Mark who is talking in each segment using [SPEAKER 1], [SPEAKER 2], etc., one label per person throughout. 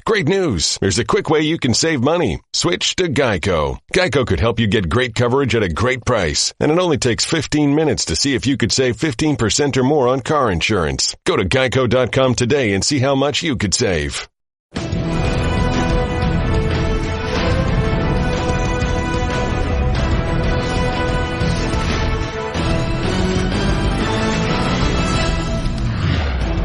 [SPEAKER 1] Great news. There's a quick way you can save money. Switch to Geico. Geico could help you get great coverage at a great price. And it only takes 15 minutes to see if you could save 15% or more on car insurance. Go to geico.com today and see how much you could save.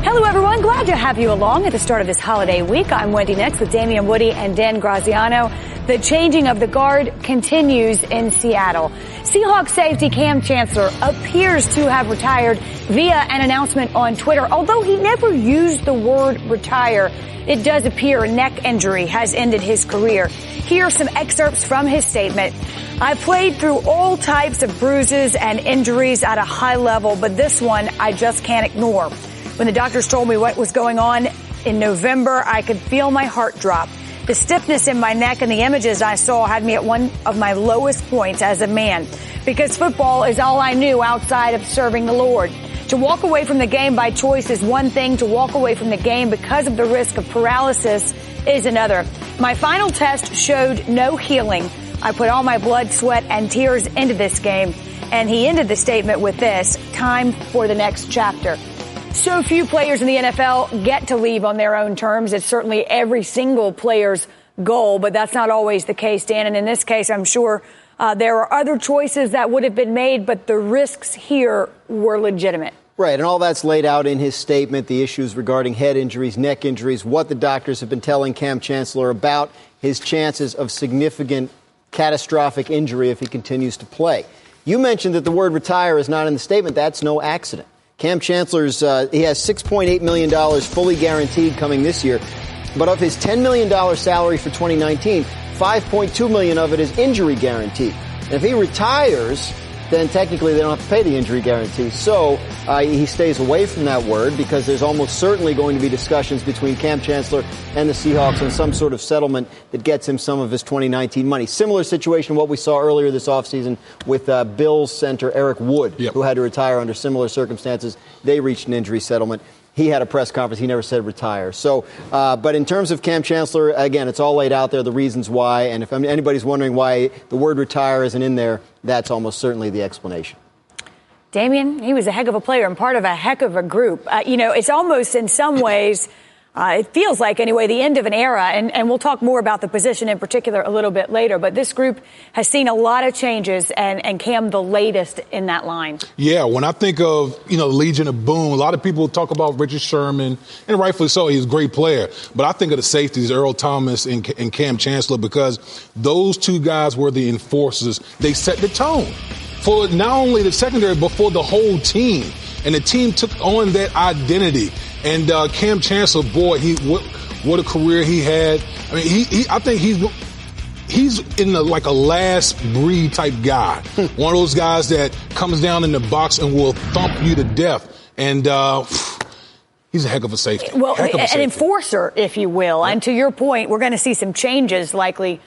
[SPEAKER 2] Hello, everyone. Glad to have you along at the start of this holiday week. I'm Wendi Nix with Damien, Woody, and Dan Graziano. The changing of the guard continues in Seattle. Seahawks safety Kam Chancellor appears to have retired via an announcement on Twitter. Although he never used the word retire, it does appear a neck injury has ended his career. Here are some excerpts from his statement. I played through all types of bruises and injuries at a high level, but this one I just can't ignore. When the doctors told me what was going on in November, I could feel my heart drop. The stiffness in my neck and the images I saw had me at one of my lowest points as a man, because football is all I knew outside of serving the Lord. To walk away from the game by choice is one thing. To walk away from the game because of the risk of paralysis is another. My final test showed no healing. I put all my blood, sweat, and tears into this game. And he ended the statement with this: time for the next chapter. So few players in the NFL get to leave on their own terms. It's certainly every single player's goal, but that's not always the case, Dan. And in this case, I'm sure there are other choices that would have been made, but the risks here were legitimate.
[SPEAKER 3] Right, and all that's laid out in his statement, the issues regarding head injuries, neck injuries, what the doctors have been telling Kam Chancellor about his chances of significant catastrophic injury if he continues to play. You mentioned that the word retire is not in the statement. That's no accident. Kam Chancellor's, he has $6.8 million fully guaranteed coming this year. But of his $10 million salary for 2019, $5.2 million of it is injury guaranteed. And if he retires, then technically they don't have to pay the injury guarantee. So he stays away from that word because there's almost certainly going to be discussions between Kam Chancellor and the Seahawks on some sort of settlement that gets him some of his 2019 money. Similar situation to what we saw earlier this offseason with Bills center Eric Wood, who had to retire under similar circumstances. They reached an injury settlement. He had a press conference. He never said retire. So, but in terms of Kam Chancellor, again, it's all laid out there, the reasons why. And if anybody's wondering why the word retire isn't in there, that's almost certainly the explanation.
[SPEAKER 2] Damien, he was a heck of a player and part of a heck of a group. It's almost in some ways, it feels like anyway, the end of an era. And we'll talk more about the position in particular a little bit later. But this group has seen a lot of changes and Kam the latest in that line. Yeah,
[SPEAKER 4] when I think of, the Legion of Boom, a lot of people talk about Richard Sherman, and rightfully so, he's a great player. But I think of the safeties, Earl Thomas and Kam Chancellor, because those two guys were the enforcers. They set the tone for not only the secondary, but for the whole team. And the team took on that identity. And Kam Chancellor, boy, what a career he had. I mean, I think he's in a last breed type guy. One of those guys that comes down in the box and will thump you to death. And he's a heck of a safety. Well,
[SPEAKER 2] an enforcer, if you will. Yeah. And to your point, we're going to see some changes likely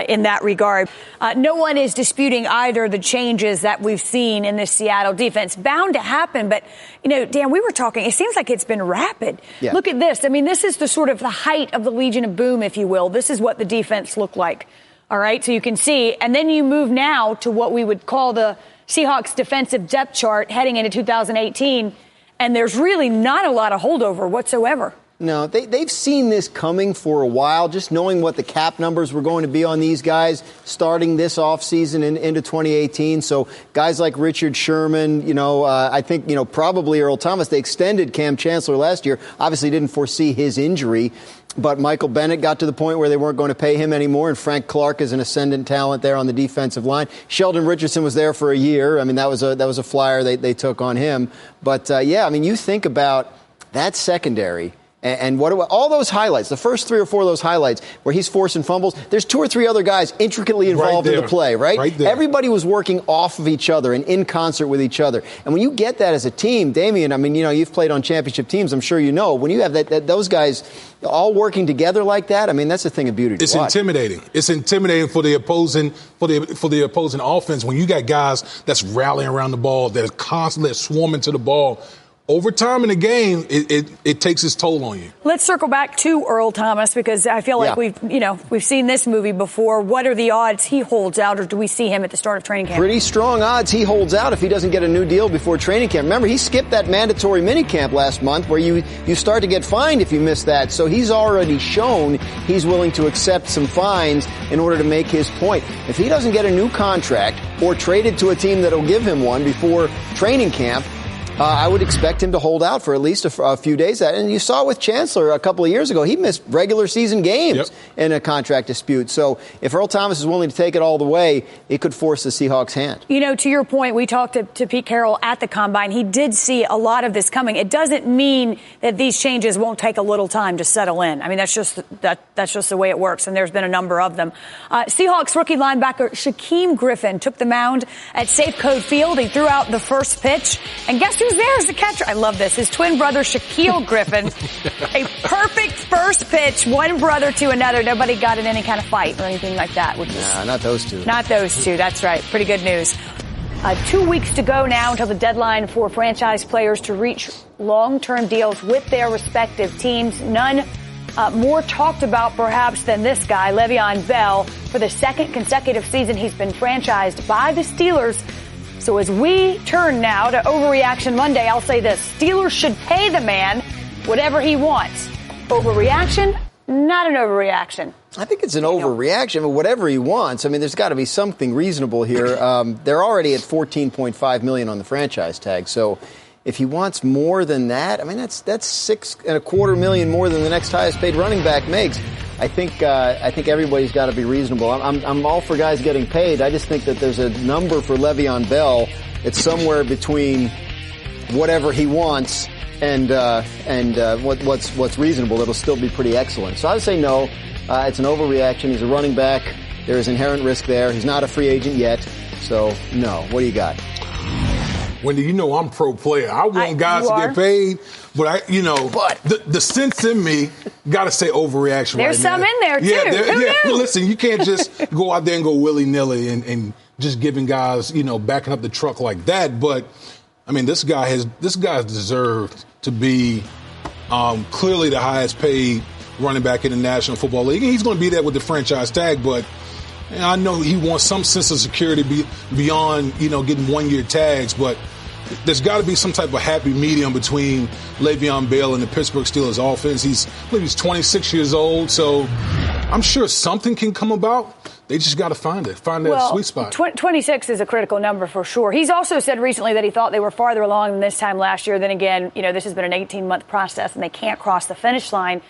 [SPEAKER 2] in that regard. No one is disputing either the changes that we've seen in the Seattle defense. Bound to happen, but, Dan, we were talking, it seems like it's been rapid. Yeah. Look at this. I mean, this is the sort of the height of the Legion of Boom, if you will. This is what the defense looked like. All right, so you can see. And then you move now to what we would call the Seahawks defensive depth chart heading into 2018, and there's really not a lot of holdover whatsoever.
[SPEAKER 3] No, they've seen this coming for a while, just knowing what the cap numbers were going to be on these guys starting this offseason and into 2018. So guys like Richard Sherman, I think, probably Earl Thomas, they extended Kam Chancellor last year, obviously didn't foresee his injury. But Michael Bennett got to the point where they weren't going to pay him anymore, and Frank Clark is an ascendant talent there on the defensive line. Sheldon Richardson was there for a year. I mean, that was a flyer they took on him. But, you think about that secondary. And what all those highlights, the first 3 or 4 of those highlights where he's forcing fumbles, there's 2 or 3 other guys intricately involved in the play, right? Everybody was working off of each other and in concert with each other. And when you get that as a team, Damien, you've played on championship teams, I'm sure you know. When you have those guys all working together like that, that's a thing of beauty to watch.
[SPEAKER 4] It's intimidating. It's intimidating for the opposing offense when you got guys that's rallying around the ball, that are constantly swarming to the ball. over time in the game, it takes its toll on you.
[SPEAKER 2] Let's circle back to Earl Thomas, because I feel like we've seen this movie before. What are the odds he holds out, or do we see him at the start of training camp?
[SPEAKER 3] Pretty strong odds he holds out if he doesn't get a new deal before training camp. Remember, he skipped that mandatory minicamp last month where you start to get fined if you miss that. So he's already shown he's willing to accept some fines in order to make his point. If he doesn't get a new contract or traded to a team that'll give him one before training camp, I would expect him to hold out for at least a few days. And you saw with Chancellor a couple of years ago, he missed regular season games in a contract dispute. So if Earl Thomas is willing to take it all the way, it could force the Seahawks' hand.
[SPEAKER 2] You know, to your point, we talked to Pete Carroll at the Combine. He did see a lot of this coming. It doesn't mean that these changes won't take a little time to settle in. I mean, that's just the way it works, and there's been a number of them. Seahawks rookie linebacker Shaquem Griffin took the mound at Safeco Field. He threw out the first pitch, and guess who's there as the catcher? I love this. His twin brother, Shaquille Griffin. A perfect first pitch, one brother to another. Nobody got in any kind of fight or anything like that.
[SPEAKER 3] Not those two.
[SPEAKER 2] Not those two. That's right. Pretty good news. 2 weeks to go now until the deadline for franchise players to reach long-term deals with their respective teams. None more talked about, perhaps, than this guy, Le'Veon Bell. For the second consecutive season, he's been franchised by the Steelers. So as we turn now to Overreaction Monday, I'll say this. Steelers should pay the man whatever he wants. Overreaction? Not an overreaction.
[SPEAKER 3] I think it's an overreaction, but whatever he wants. I mean, there's got to be something reasonable here. They're already at $14.5 million on the franchise tag. So if he wants more than that, I mean, that's $6.25 million more than the next highest paid running back makes. I think everybody's got to be reasonable. I'm all for guys getting paid. I just think that there's a number for Le'Veon Bell. It's somewhere between whatever he wants and what's reasonable. That'll still be pretty excellent. So I would say no. It's an overreaction. He's a running back. There is inherent risk there. He's not a free agent yet. So no. What do you got?
[SPEAKER 4] Wendy, you know I'm pro player. I want guys to get paid, but the sense in me got to say overreaction.
[SPEAKER 2] There's some in there too.
[SPEAKER 4] Yeah. Listen, you can't just go out there and go willy nilly and just giving guys, backing up the truck like that. But I mean, this guy's deserved to be clearly the highest paid running back in the National Football League. And he's going to be there with the franchise tag, but I know he wants some sense of security beyond, getting one-year tags, but there's got to be some type of happy medium between Le'Veon Bell and the Pittsburgh Steelers offense. I believe he's 26 years old, so I'm sure something can come about. They just got to find that sweet spot.
[SPEAKER 2] 26 is a critical number for sure. He's also said recently that he thought they were farther along than this time last year. Then again, this has been an 18-month process, and they can't cross the finish line.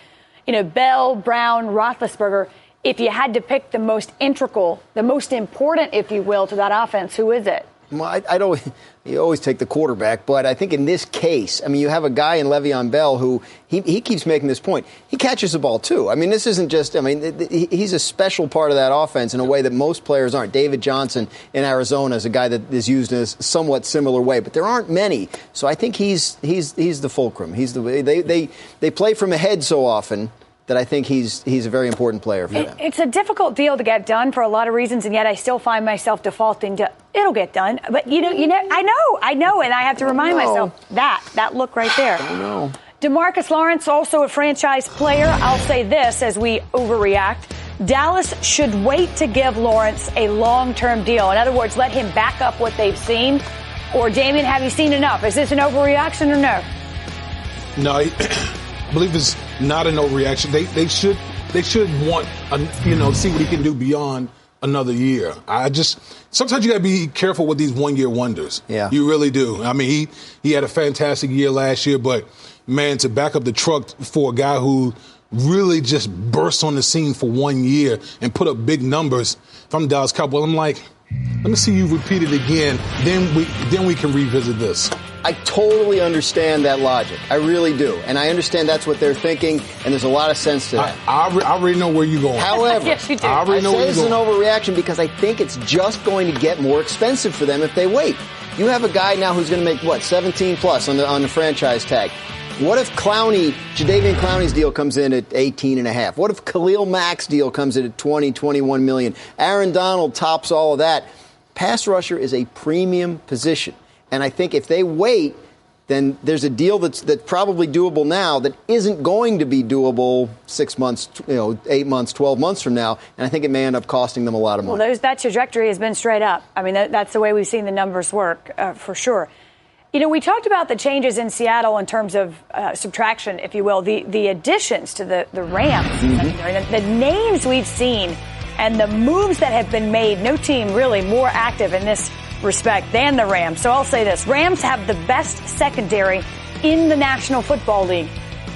[SPEAKER 2] Bell, Brown, Roethlisberger, if you had to pick the most integral, the most important, if you will, to that offense, who is it?
[SPEAKER 3] Well, you always take the quarterback, but I think in this case, I mean, you have a guy in Le'Veon Bell who he keeps making this point. He catches the ball, too. I mean, this isn't just, he's a special part of that offense in a way that most players aren't. David Johnson in Arizona is a guy that is used in a somewhat similar way, but there aren't many. So I think he's the fulcrum. They play from ahead so often that I think he's a very important player for them. It's
[SPEAKER 2] a difficult deal to get done for a lot of reasons, and yet I still find myself defaulting to it'll get done. But I know, and I have to remind myself that look right there.
[SPEAKER 3] I know.
[SPEAKER 2] DeMarcus Lawrence, also a franchise player. I'll say this as we overreact. Dallas should wait to give Lawrence a long-term deal. In other words, let him back up what they've seen. Or, Damien, have you seen enough? Is this an overreaction or no?
[SPEAKER 4] No, I believe it's not an overreaction. They should want, see what he can do beyond another year. Sometimes you got to be careful with these one-year wonders.
[SPEAKER 3] Yeah.
[SPEAKER 4] You really do. I mean, he had a fantastic year last year, but, man, to back up the truck for a guy who really just burst on the scene for 1 year and put up big numbers, if I'm Dallas Cowboys, I'm like, let me see you repeat it again. Then we can revisit this.
[SPEAKER 3] I totally understand that logic. I really do. And I understand that's what they're thinking, and there's a lot of sense to that.
[SPEAKER 4] I already know where you're going.
[SPEAKER 3] However,
[SPEAKER 2] yes, you do.
[SPEAKER 3] I say it's an overreaction because I think it's just going to get more expensive for them if they wait. You have a guy now who's going to make, 17 plus on the franchise tag. What if Jadeveon Clowney's deal comes in at 18.5? What if Khalil Mack's deal comes in at 21 million? Aaron Donald tops all of that. Pass rusher is a premium position. And I think if they wait, then there's a deal that's probably doable now that isn't going to be doable 6 months, 8 months, 12 months from now. And I think it may end up costing them a lot of money.
[SPEAKER 2] Well, that trajectory has been straight up. I mean, that's the way we've seen the numbers work, for sure. We talked about the changes in Seattle in terms of subtraction, if you will, the additions to the Rams, the names we've seen and the moves that have been made. No team really more active in this respect than the Rams. So I'll say this. Rams have the best secondary in the National Football League.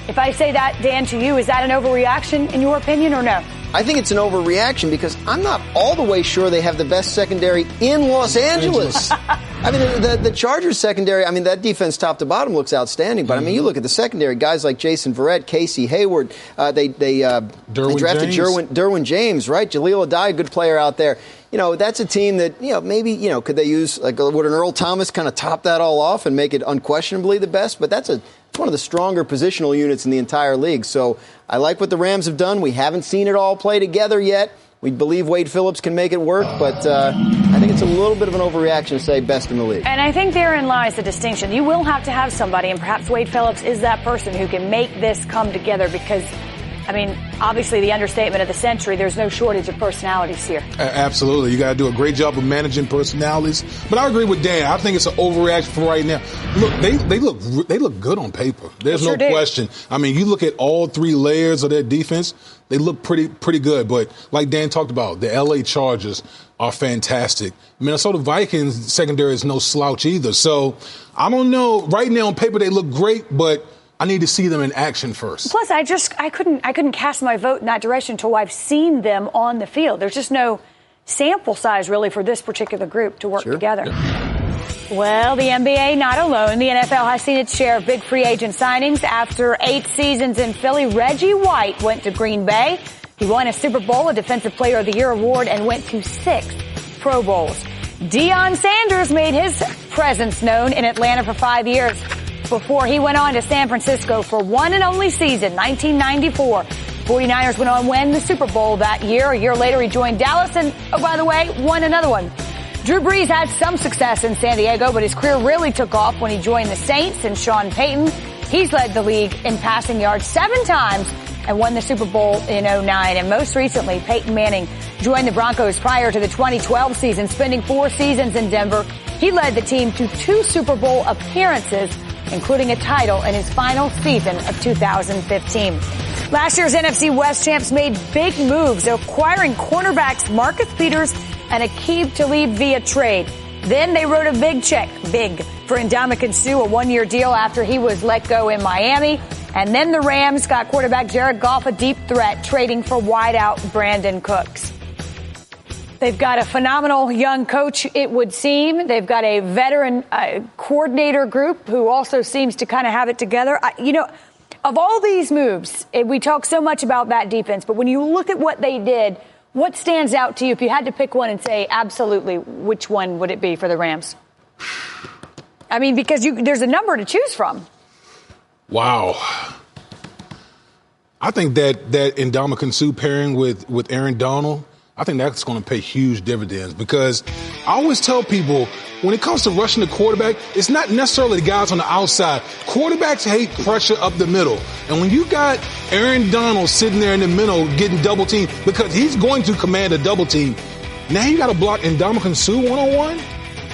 [SPEAKER 2] If I say that, Dan, to you, is that an overreaction in your opinion or no?
[SPEAKER 3] I think it's an overreaction because I'm not all the way sure they have the best secondary in Los Angeles. I mean, the Chargers secondary, I mean, that defense top to bottom looks outstanding. But, I mean, you look at the secondary, guys like Jason Verrett, Casey Hayward, they drafted Derwin James, right? Jaleel Adai, good player out there. That's a team that, maybe, could they use, would an Earl Thomas kind of top that all off and make it unquestionably the best? But it's one of the stronger positional units in the entire league. So I like what the Rams have done. We haven't seen it all play together yet. We believe Wade Phillips can make it work, but I think it's a little bit of an overreaction to say best in the league.
[SPEAKER 2] And I think therein lies the distinction. You will have to have somebody, and perhaps Wade Phillips is that person who can make this come together because, I mean, obviously the understatement of the century, there's no shortage of personalities here. Absolutely.
[SPEAKER 4] You got to do a great job of managing personalities. But I agree with Dan. I think it's an overreaction for right now. Look, they look good on paper. There's no question. I mean, you look at all three layers of their defense, they look pretty good. But like Dan talked about, the L.A. Chargers are fantastic. Minnesota Vikings secondary is no slouch either. So I don't know. Right now on paper they look great, but I need to see them in action first.
[SPEAKER 2] Plus, I couldn't cast my vote in that direction until I've seen them on the field. There's just no sample size really for this particular group to work together. Yeah. Well, the NBA not alone. The NFL has seen its share of big free agent signings. After 8 seasons in Philly, Reggie White went to Green Bay. He won a Super Bowl, a Defensive Player of the Year award, and went to 6 Pro Bowls. Deion Sanders made his presence known in Atlanta for 5 years before he went on to San Francisco for one and only season, 1994. 49ers went on to win the Super Bowl that year. A year later, he joined Dallas and, oh, by the way, won another one. Drew Brees had some success in San Diego, but his career really took off when he joined the Saints and Sean Payton. He's led the league in passing yards 7 times and won the Super Bowl in 2009. And most recently, Peyton Manning joined the Broncos prior to the 2012 season, spending 4 seasons in Denver. He led the team to 2 Super Bowl appearances, including a title in his final season of 2015. Last year's NFC West champs made big moves, acquiring cornerbacks Marcus Peters and Aqib Talib via trade. Then they wrote a big check, for Ndamukong Suh, a 1-year deal after he was let go in Miami. And then the Rams got quarterback Jared Goff, a deep threat, trading for wideout Brandon Cooks. They've got a phenomenal young coach, it would seem. They've got a veteran coordinator group who also seems to kind of have it together. Of all these moves, we talk so much about that defense, but when you look at what they did, what stands out to you if you had to pick one and say absolutely, which one would it be for the Rams? I mean, because there's a number to choose from. Wow.
[SPEAKER 4] I think that Ndamukong Suh pairing with Aaron Donald, I think that's going to pay huge dividends because I always tell people when it comes to rushing the quarterback, it's not necessarily the guys on the outside. Quarterbacks hate pressure up the middle. And when you got Aaron Donald sitting there in the middle getting double teamed because he's going to command a double team, now you got to block Ndamukong Suh one-on-one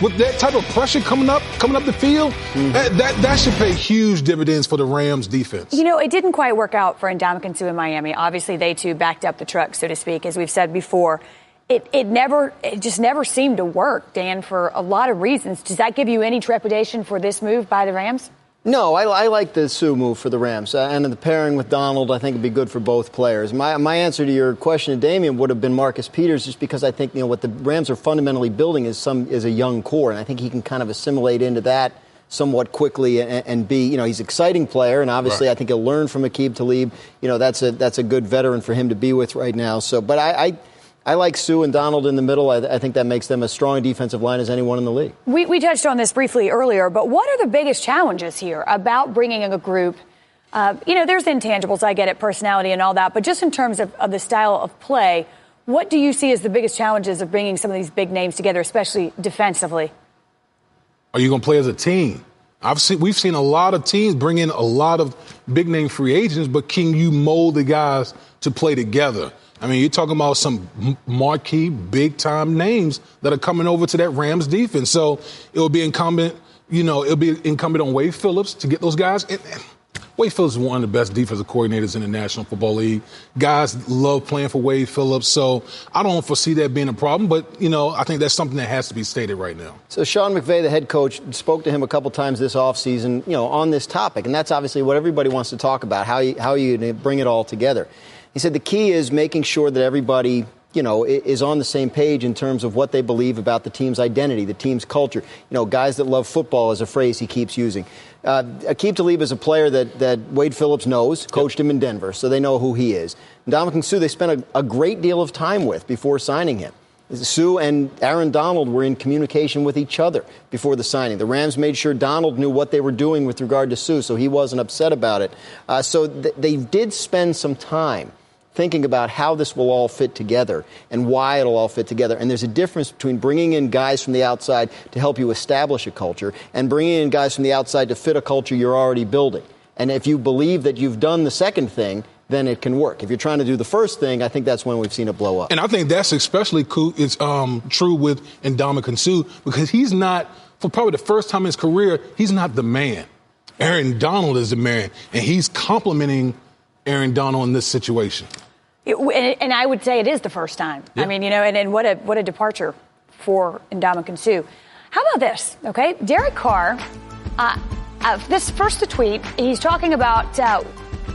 [SPEAKER 4] with that type of pressure coming up the field. That should pay huge dividends for the Rams defense.
[SPEAKER 2] It didn't quite work out for Ndamukong Suh in Miami. Obviously, they too backed up the truck, so to speak, as we've said before. It just never seemed to work, Dan, for a lot of reasons. Does that give you any trepidation for this move by the Rams?
[SPEAKER 3] No, I like the Suh move for the Rams. And the pairing with Donald, I think, would be good for both players. My answer to your question, Damien, would have been Marcus Peters, just because I think what the Rams are fundamentally building is a young core, and I think he can kind of assimilate into that somewhat quickly and be, he's an exciting player, and obviously I think he'll learn from Aqib Talib. That's a good veteran for him to be with right now. So, but I like Suh and Donald in the middle. I think that makes them a strong defensive line as anyone in the league. We touched on this briefly earlier, but what are the biggest challenges here about bringing in a group? There's intangibles, I get it, personality and all that, but just in terms of the style of play, what do you see as the biggest challenges of bringing some of these big names together, especially defensively?
[SPEAKER 4] Are you going to play as a team? We've seen a lot of teams bring in a lot of big-name free agents, but can you mold the guys to play together? I mean, you're talking about some marquee, big-time names that are coming over to that Rams defense. So it'll be incumbent on Wade Phillips to get those guys. Wade Phillips is one of the best defensive coordinators in the National Football League. Guys love playing for Wade Phillips, so I don't foresee that being a problem. But, I think that's something that has to be stated right now. So
[SPEAKER 3] Sean McVay, the head coach, spoke to him a couple times this offseason, on this topic. And that's obviously what everybody wants to talk about, how you bring it all together. He said the key is making sure that everybody is on the same page in terms of what they believe about the team's identity, the team's culture. Guys that love football is a phrase he keeps using. Aqib Talib is a player that Wade Phillips knows, coached him in Denver, so they know who he is. Ndamukong Suh, they spent a great deal of time with before signing him. Suh and Aaron Donald were in communication with each other before the signing. The Rams made sure Donald knew what they were doing with regard to Suh, so he wasn't upset about it. So they did spend some time thinking about how this will all fit together and why it'll all fit together. And there's a difference between bringing in guys from the outside to help you establish a culture and bringing in guys from the outside to fit a culture you're already building. And if you believe that you've done the second thing, then it can work. If you're trying to do the first thing, I think that's when we've seen it blow up.
[SPEAKER 4] And I think that's especially true with Ndamukong Suh, because he's not, for probably the first time in his career, he's not the man. Aaron Donald is the man, and he's complimenting Aaron Donald in this situation.
[SPEAKER 2] And I would say it is the first time. Yeah. I mean, and what a departure for Ndamukong Suh. How about this? Okay, Derek Carr. This first the tweet. He's talking about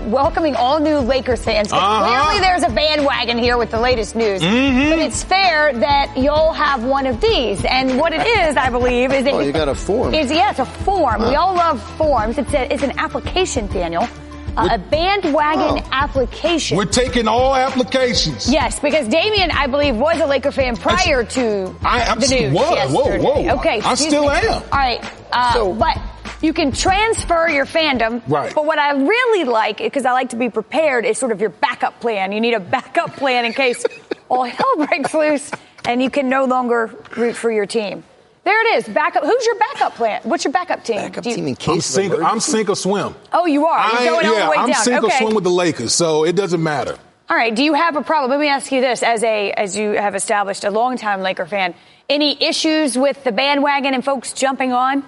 [SPEAKER 2] welcoming all new Lakers fans. Clearly, there's a bandwagon here with the latest news. Mm-hmm. But it's fair that you'll have one of these. And what it is, I believe, is
[SPEAKER 3] you got a form.
[SPEAKER 2] It's a form. We all love forms. It's an application, Daniel. A bandwagon application.
[SPEAKER 4] We're taking all applications.
[SPEAKER 2] Yes, because Damien, I believe, was a Laker fan prior to the news.
[SPEAKER 4] Whoa.
[SPEAKER 2] Okay,
[SPEAKER 4] I still am.
[SPEAKER 2] All right, but you can transfer your fandom.
[SPEAKER 4] Right.
[SPEAKER 2] But what I really like, because I like to be prepared, is sort of your backup plan. You need a backup plan in case all hell breaks loose and you can no longer root for your team. There it is. Backup. Who's your backup plan? What's your backup team?
[SPEAKER 3] Backup team in case
[SPEAKER 4] I'm sink or swim.
[SPEAKER 2] Oh, you are? You're going all the way down.
[SPEAKER 4] I'm sink or swim with the Lakers, so it doesn't matter.
[SPEAKER 2] All right. Do you have a problem? Let me ask you this. As you have established a longtime Laker fan, any issues with the bandwagon and folks jumping on?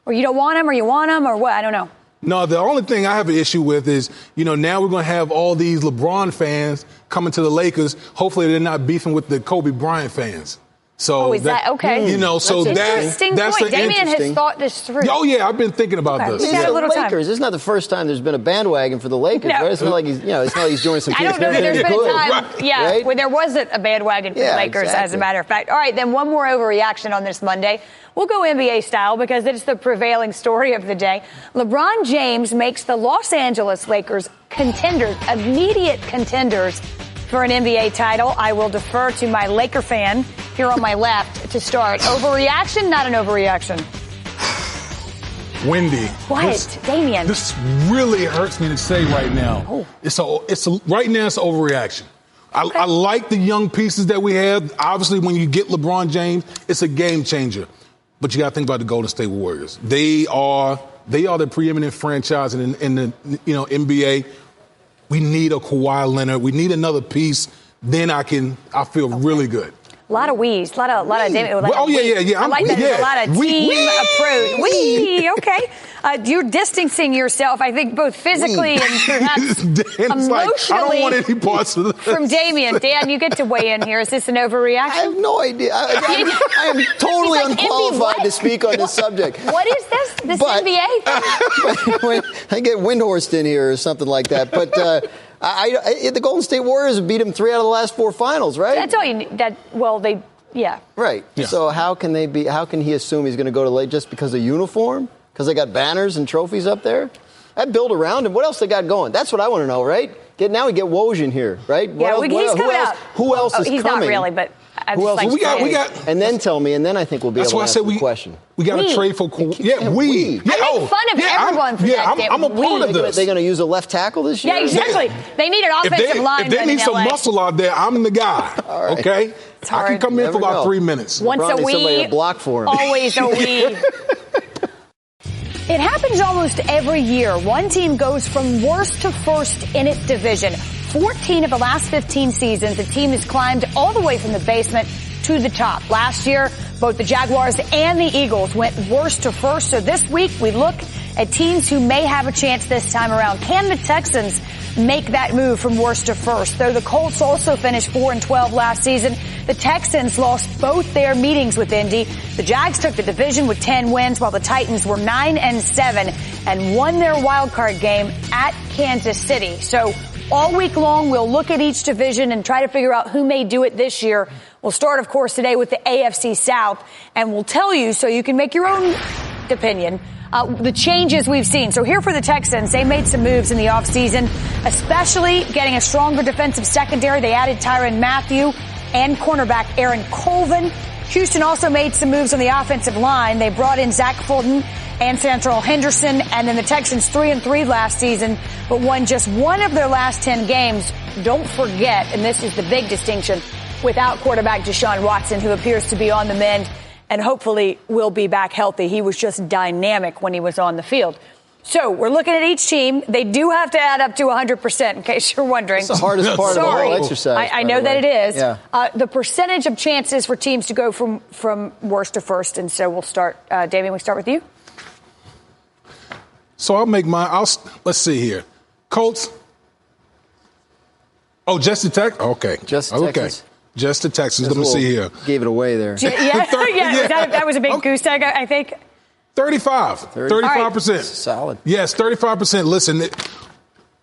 [SPEAKER 2] Or you don't want them, or you want them, or what? I don't know.
[SPEAKER 4] No, the only thing I have an issue with is, now we're going to have all these LeBron fans coming to the Lakers. Hopefully they're not beefing with the Kobe Bryant fans. So
[SPEAKER 2] is that okay?
[SPEAKER 4] So
[SPEAKER 2] that's an interesting point. Damien has thought this through.
[SPEAKER 4] Oh yeah, I've been thinking about this.
[SPEAKER 2] We got a little time.
[SPEAKER 3] Lakers. This is not the first time there's been a bandwagon for the Lakers. No. Right? It's not like he's doing some.
[SPEAKER 2] I don't know that there's been a time, when there wasn't a bandwagon for the Lakers. Exactly. As a matter of fact. All right, then one more overreaction on this Monday. We'll go NBA style because it's the prevailing story of the day. LeBron James makes the Los Angeles Lakers immediate contenders for an NBA title. I will defer to my Laker fan here on my left to start. Overreaction, not an overreaction.
[SPEAKER 4] Wendi.
[SPEAKER 2] What? Damien.
[SPEAKER 4] This really hurts me to say right now.
[SPEAKER 2] Oh.
[SPEAKER 4] Right now it's an overreaction. Okay. I like the young pieces that we have. Obviously, when you get LeBron James, it's a game changer. But you got to think about the Golden State Warriors. They are the preeminent franchise in the NBA. We need a Kawhi Leonard. We need another piece. Then I feel really good.
[SPEAKER 2] A lot of we's, a lot of Damien.
[SPEAKER 4] Yeah.
[SPEAKER 2] I like that. There's a lot of team approach. Okay. You're distancing yourself, I think, both physically and perhaps emotionally.
[SPEAKER 4] I don't want any parts of this.
[SPEAKER 2] From Damien. Dan, you get to weigh in here. Is this an overreaction?
[SPEAKER 3] I have no idea. I am totally unqualified to speak on this subject.
[SPEAKER 2] What is this? This NBA?
[SPEAKER 3] When I get Windhorst in here or something like that. But the Golden State Warriors have beat him 3 out of the last 4 finals, right?
[SPEAKER 2] That's all you need. Yeah.
[SPEAKER 3] Right. Yeah. So how can he assume he's going to go to late just because of uniform? Because they got banners and trophies up there? I build around him. What else they got going? That's what I want to know, right? Now we get Woj in here, right?
[SPEAKER 2] Yeah, he's coming out.
[SPEAKER 3] Who else is coming?
[SPEAKER 2] He's not really, but
[SPEAKER 3] who else? We got. And then tell me, and then I think we'll be able to answer the question.
[SPEAKER 4] We got to trade for.
[SPEAKER 2] I make fun of everyone for that.
[SPEAKER 4] I'm a part of this.
[SPEAKER 3] They're going to use a left tackle this year?
[SPEAKER 2] Yeah, exactly. They need an offensive line.
[SPEAKER 4] If they need some muscle out there, I'm the guy.
[SPEAKER 3] All right.
[SPEAKER 4] Okay? I can come in for about 3 minutes.
[SPEAKER 2] Once a week.
[SPEAKER 3] Somebody to block for him.
[SPEAKER 2] Always a week. It happens almost every year. One team goes from worst to first in its division. 14 of the last 15 seasons, the team has climbed all the way from the basement to the top. Last year, both the Jaguars and the Eagles went worst to first. So this week, we look at teams who may have a chance this time around. Can the Texans make that move from worst to first? Though the Colts also finished 4-12 last season, the Texans lost both their meetings with Indy. The Jags took the division with 10 wins, while the Titans were 9-7 and won their wild card game at Kansas City. So all week long, we'll look at each division and try to figure out who may do it this year. We'll start, of course, today with the AFC South, and we'll tell you so you can make your own opinion the changes we've seen. So here for the Texans, they made some moves in the offseason, especially getting a stronger defensive secondary. They added Tyrann Mathieu and cornerback Aaron Colvin. Houston also made some moves on the offensive line. They brought in Zach Fulton and Santrell Henderson, and then the Texans 3-3 last season, but won just one of their last 10 games. Don't forget, and this is the big distinction, without quarterback Deshaun Watson, who appears to be on the mend and hopefully will be back healthy. He was just dynamic when he was on the field. So we're looking at each team. They do have to add up to 100%, in case you're wondering.
[SPEAKER 3] It's the hardest part of the whole exercise.
[SPEAKER 2] I know that it is. Yeah. The percentage of chances for teams to go from worst to first. And so we'll start. Damien, we start with you.
[SPEAKER 4] So I'll make mine. Let's see here. Colts. Oh, just the Texans? Okay.
[SPEAKER 3] Just the Texans.
[SPEAKER 4] Just the Texans. Let me see here.
[SPEAKER 3] Gave it away there.
[SPEAKER 2] Yeah. That was a big goose egg, I think.
[SPEAKER 4] 35%.
[SPEAKER 3] Solid.
[SPEAKER 4] Yes, 35%. Listen,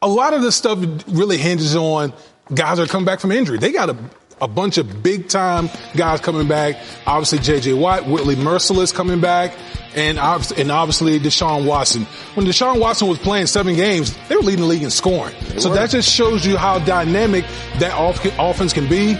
[SPEAKER 4] a lot of this stuff really hinges on guys that are coming back from injury. They got a bunch of big-time guys coming back. Obviously, J.J. Watt, Whitley Merciless coming back, and obviously Deshaun Watson. When Deshaun Watson was playing 7 games, they were leading the league in scoring. That just shows you how dynamic that offense can be.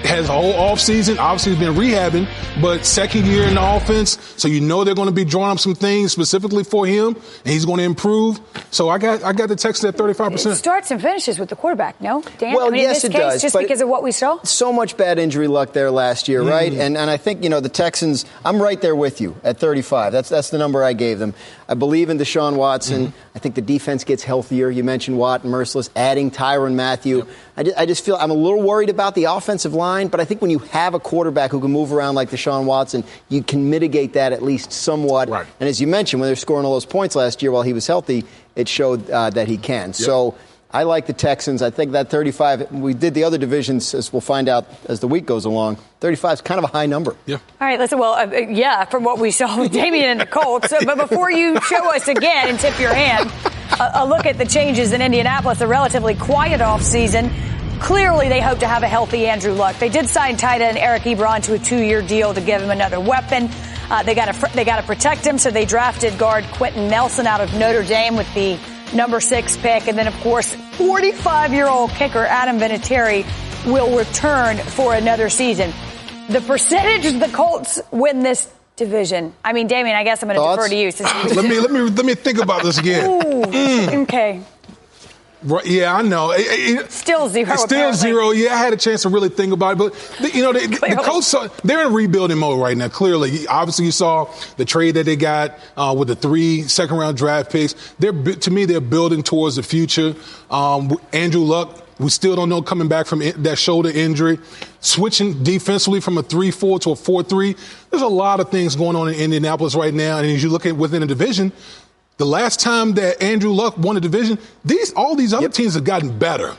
[SPEAKER 4] Has a whole offseason. Obviously, he's been rehabbing, but second year in the offense, so you know they're going to be drawing up some things specifically for him, and he's going to improve. So I got the Texans at 35%.
[SPEAKER 2] It starts and finishes with the quarterback, no? Dan?
[SPEAKER 3] Well, yes,
[SPEAKER 2] in
[SPEAKER 3] it
[SPEAKER 2] this case,
[SPEAKER 3] does.
[SPEAKER 2] just because of what we saw?
[SPEAKER 3] So much bad injury luck there last year, right? And I think, the Texans, I'm right there with you at 35. That's the number I gave them. I believe in Deshaun Watson. I think the defense gets healthier. You mentioned Watt and Merciless, adding Tyrann Mathieu. Yep. I just feel I'm a little worried about the offensive line, but I think when you have a quarterback who can move around like Deshaun Watson, you can mitigate that at least somewhat. Right. And as you mentioned, when they're scoring all those points last year while he was healthy, it showed that he can. Yep. So I like the Texans. I think that 35, we did the other divisions, as we'll find out as the week goes along. 35 is kind of a high number.
[SPEAKER 4] Yeah.
[SPEAKER 2] All right, listen, from what we saw with Damien and the Colts. But before you show us again and tip your hand, a look at the changes in Indianapolis, a relatively quiet offseason. Clearly, they hope to have a healthy Andrew Luck. They did sign tight end Eric Ebron to a 2-year deal to give him another weapon. They got to protect him, so they drafted guard Quentin Nelson out of Notre Dame with the number 6 pick. And then, of course, 45-year-old kicker Adam Vinatieri will return for another season. The percentage the Colts win this division. I mean, Damien, I guess I'm going to defer to you. Since
[SPEAKER 4] let me think about this again.
[SPEAKER 2] Okay.
[SPEAKER 4] Right, yeah, I know.
[SPEAKER 2] Still zero.
[SPEAKER 4] Still
[SPEAKER 2] apparently.
[SPEAKER 4] zero. Yeah, I had a chance to really think about it. But, the Colts, they're in rebuilding mode right now, clearly. Obviously, you saw the trade that they got with the 3 second-round draft picks. To me, they're building towards the future. Andrew Luck, we still don't know coming back from that shoulder injury. Switching defensively from a 3-4 to a 4-3. There's a lot of things going on in Indianapolis right now. And as you look at within the division, the last time that Andrew Luck won a division, all these other teams have gotten better.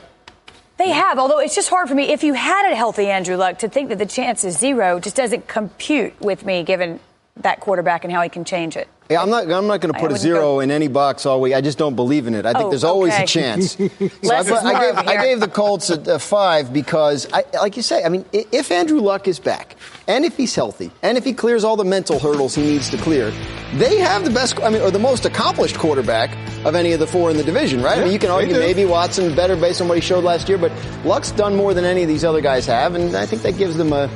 [SPEAKER 2] They have, although it's just hard for me. If you had a healthy Andrew Luck, to think that the chance is zero just doesn't compute with me, given that quarterback and how he can change it.
[SPEAKER 3] Yeah, I'm not going to put a zero in any box all week. I just don't believe in it. I think there's always a chance. I gave the Colts a 5 because, like you say, I mean, if Andrew Luck is back and if he's healthy and if he clears all the mental hurdles he needs to clear, they have the best, or the most accomplished quarterback of any of the 4 in the division, right? Yeah, I mean, you can argue maybe Watson's better based on what he showed last year, but Luck's done more than any of these other guys have, and I think that gives them a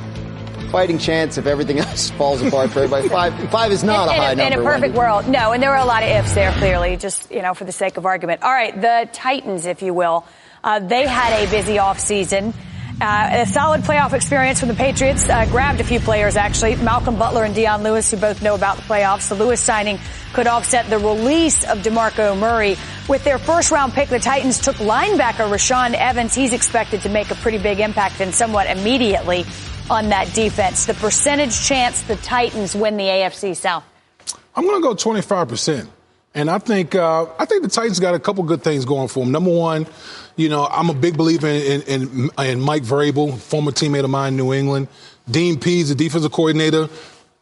[SPEAKER 3] fighting chance if everything else falls apart for everybody. 5 is not a high number.
[SPEAKER 2] In a perfect world. No, and there were a lot of ifs there, clearly, just, for the sake of argument. All right, the Titans, if you will. They had a busy offseason. A solid playoff experience from the Patriots. Grabbed a few players, actually. Malcolm Butler and Deion Lewis, who both know about the playoffs. The Lewis signing could offset the release of DeMarco Murray. With their first-round pick, the Titans took linebacker Rashaan Evans. He's expected to make a pretty big impact and somewhat immediately on that defense. The percentage chance the Titans win the AFC South?
[SPEAKER 4] I'm going to go 25%. And I think the Titans got a couple good things going for them. Number one, I'm a big believer in Mike Vrabel, former teammate of mine in New England. Dean Pease, the defensive coordinator,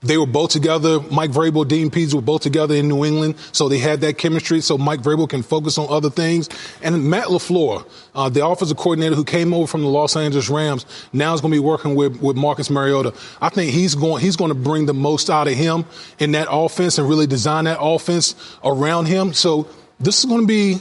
[SPEAKER 4] they were both together. Mike Vrabel, Dean Pease were both together in New England, so they had that chemistry so Mike Vrabel can focus on other things. And Matt LaFleur, the offensive coordinator who came over from the Los Angeles Rams, now is going to be working with Marcus Mariota. I think he's going to bring the most out of him in that offense and really design that offense around him. So this is going to be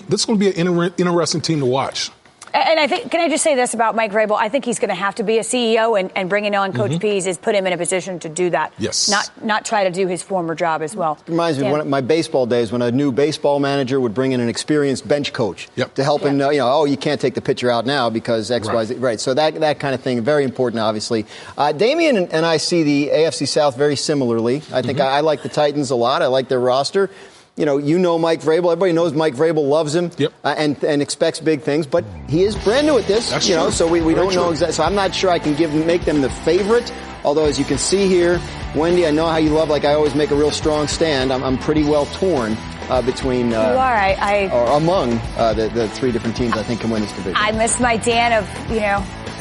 [SPEAKER 4] an interesting team to watch.
[SPEAKER 2] And I think, can I just say this about Mike Vrabel? I think he's going to have to be a CEO, and bringing on Coach Pease is put him in a position to do that.
[SPEAKER 4] Yes.
[SPEAKER 2] Not try to do his former job as well.
[SPEAKER 3] It reminds me of my baseball days when a new baseball manager would bring in an experienced bench coach to help him know, you can't take the pitcher out now because X, Y, Z. Right. So that kind of thing, very important, obviously. Damien and I see the AFC South very similarly. I think I like the Titans a lot. I like their roster. Mike Vrabel. Everybody knows Mike Vrabel loves him and expects big things, but he is brand new at this.
[SPEAKER 4] That's true.
[SPEAKER 3] So we don't know exactly. So I'm not sure I can make them the favorite. Although, as you can see here, Wendi, I know how you love. Like I always make a real strong stand. I'm pretty well torn between.
[SPEAKER 2] You are.
[SPEAKER 3] or among the three different teams I think can win this division.
[SPEAKER 2] I miss my Dan of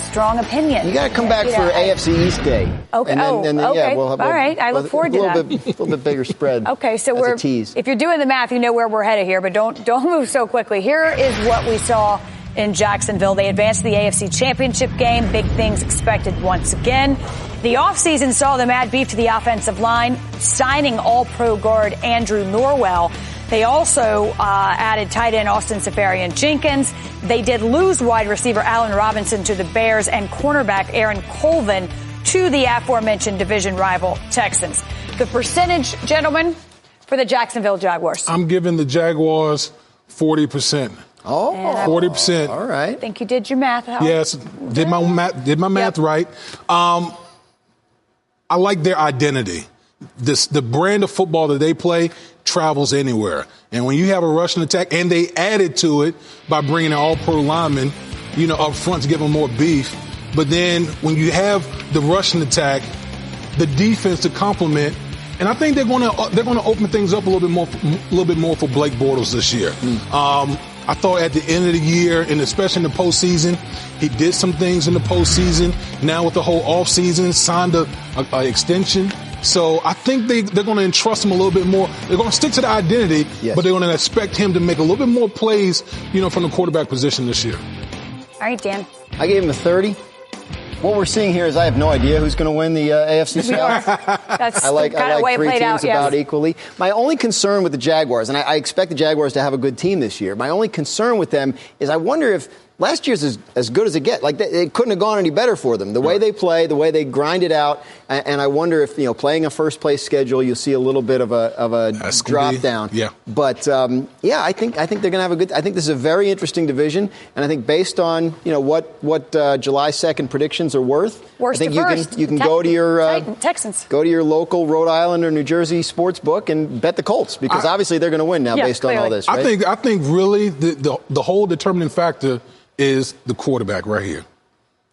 [SPEAKER 2] strong opinion.
[SPEAKER 3] You got to come back for AFC East Day.
[SPEAKER 2] Okay.
[SPEAKER 3] And then
[SPEAKER 2] okay.
[SPEAKER 3] we'll have
[SPEAKER 2] all right. I look forward to that.
[SPEAKER 3] A little bit bigger spread.
[SPEAKER 2] Okay, so
[SPEAKER 3] as a tease.
[SPEAKER 2] If you're doing the math, you know where we're headed here, but don't move so quickly. Here is what we saw in Jacksonville. They advanced to the AFC Championship game. Big things expected once again. The offseason saw them add beef to the offensive line, signing all-pro guard Andrew Norwell. They also added tight end Austin Seferian-Jenkins. They did lose wide receiver Allen Robinson to the Bears and cornerback Aaron Colvin to the aforementioned division rival Texans. The percentage, gentlemen, for the Jacksonville Jaguars.
[SPEAKER 4] I'm giving the Jaguars 40%.
[SPEAKER 3] Oh,
[SPEAKER 4] 40%.
[SPEAKER 3] All right.
[SPEAKER 2] I think you did your math.
[SPEAKER 4] Yes, did my math right. I like their identity. The brand of football that they play travels anywhere. And when you have a rushing attack, and they added to it by bringing an all-pro lineman, up front to give them more beef. But then when you have the rushing attack, the defense to complement, and I think they're going to open things up a little bit more for Blake Bortles this year. I thought at the end of the year, and especially in the postseason, he did some things in the postseason. Now with the whole offseason, signed a extension. So I think they're going to entrust him a little bit more. They're going to stick to the identity, but they're going to expect him to make a little bit more plays, from the quarterback position this year.
[SPEAKER 2] All right, Dan.
[SPEAKER 3] I gave him a 30. What we're seeing here is I have no idea who's going to win the AFC South.
[SPEAKER 2] That's
[SPEAKER 3] I like
[SPEAKER 2] kind of way it
[SPEAKER 3] three
[SPEAKER 2] played
[SPEAKER 3] teams
[SPEAKER 2] out, yes.
[SPEAKER 3] about equally. My only concern with the Jaguars, and I expect the Jaguars to have a good team this year, my only concern with them is I wonder if last year's as good as it gets. Like, it couldn't have gone any better for them. The way they play, the way they grind it out, and I wonder if, playing a first-place schedule, you'll see a little bit of a drop-down.
[SPEAKER 4] Yeah.
[SPEAKER 3] But, I think they're going to have a good – I think this is a very interesting division, and I think based on, what July 2nd predictions are worth,
[SPEAKER 2] Worst
[SPEAKER 3] I think
[SPEAKER 2] to first.
[SPEAKER 3] you can go to your
[SPEAKER 2] Texans.
[SPEAKER 3] Go to your local Rhode Island or New Jersey sports book and bet the Colts, because obviously they're going to win now based on all this, right?
[SPEAKER 4] I think really the whole determining factor is the quarterback right here.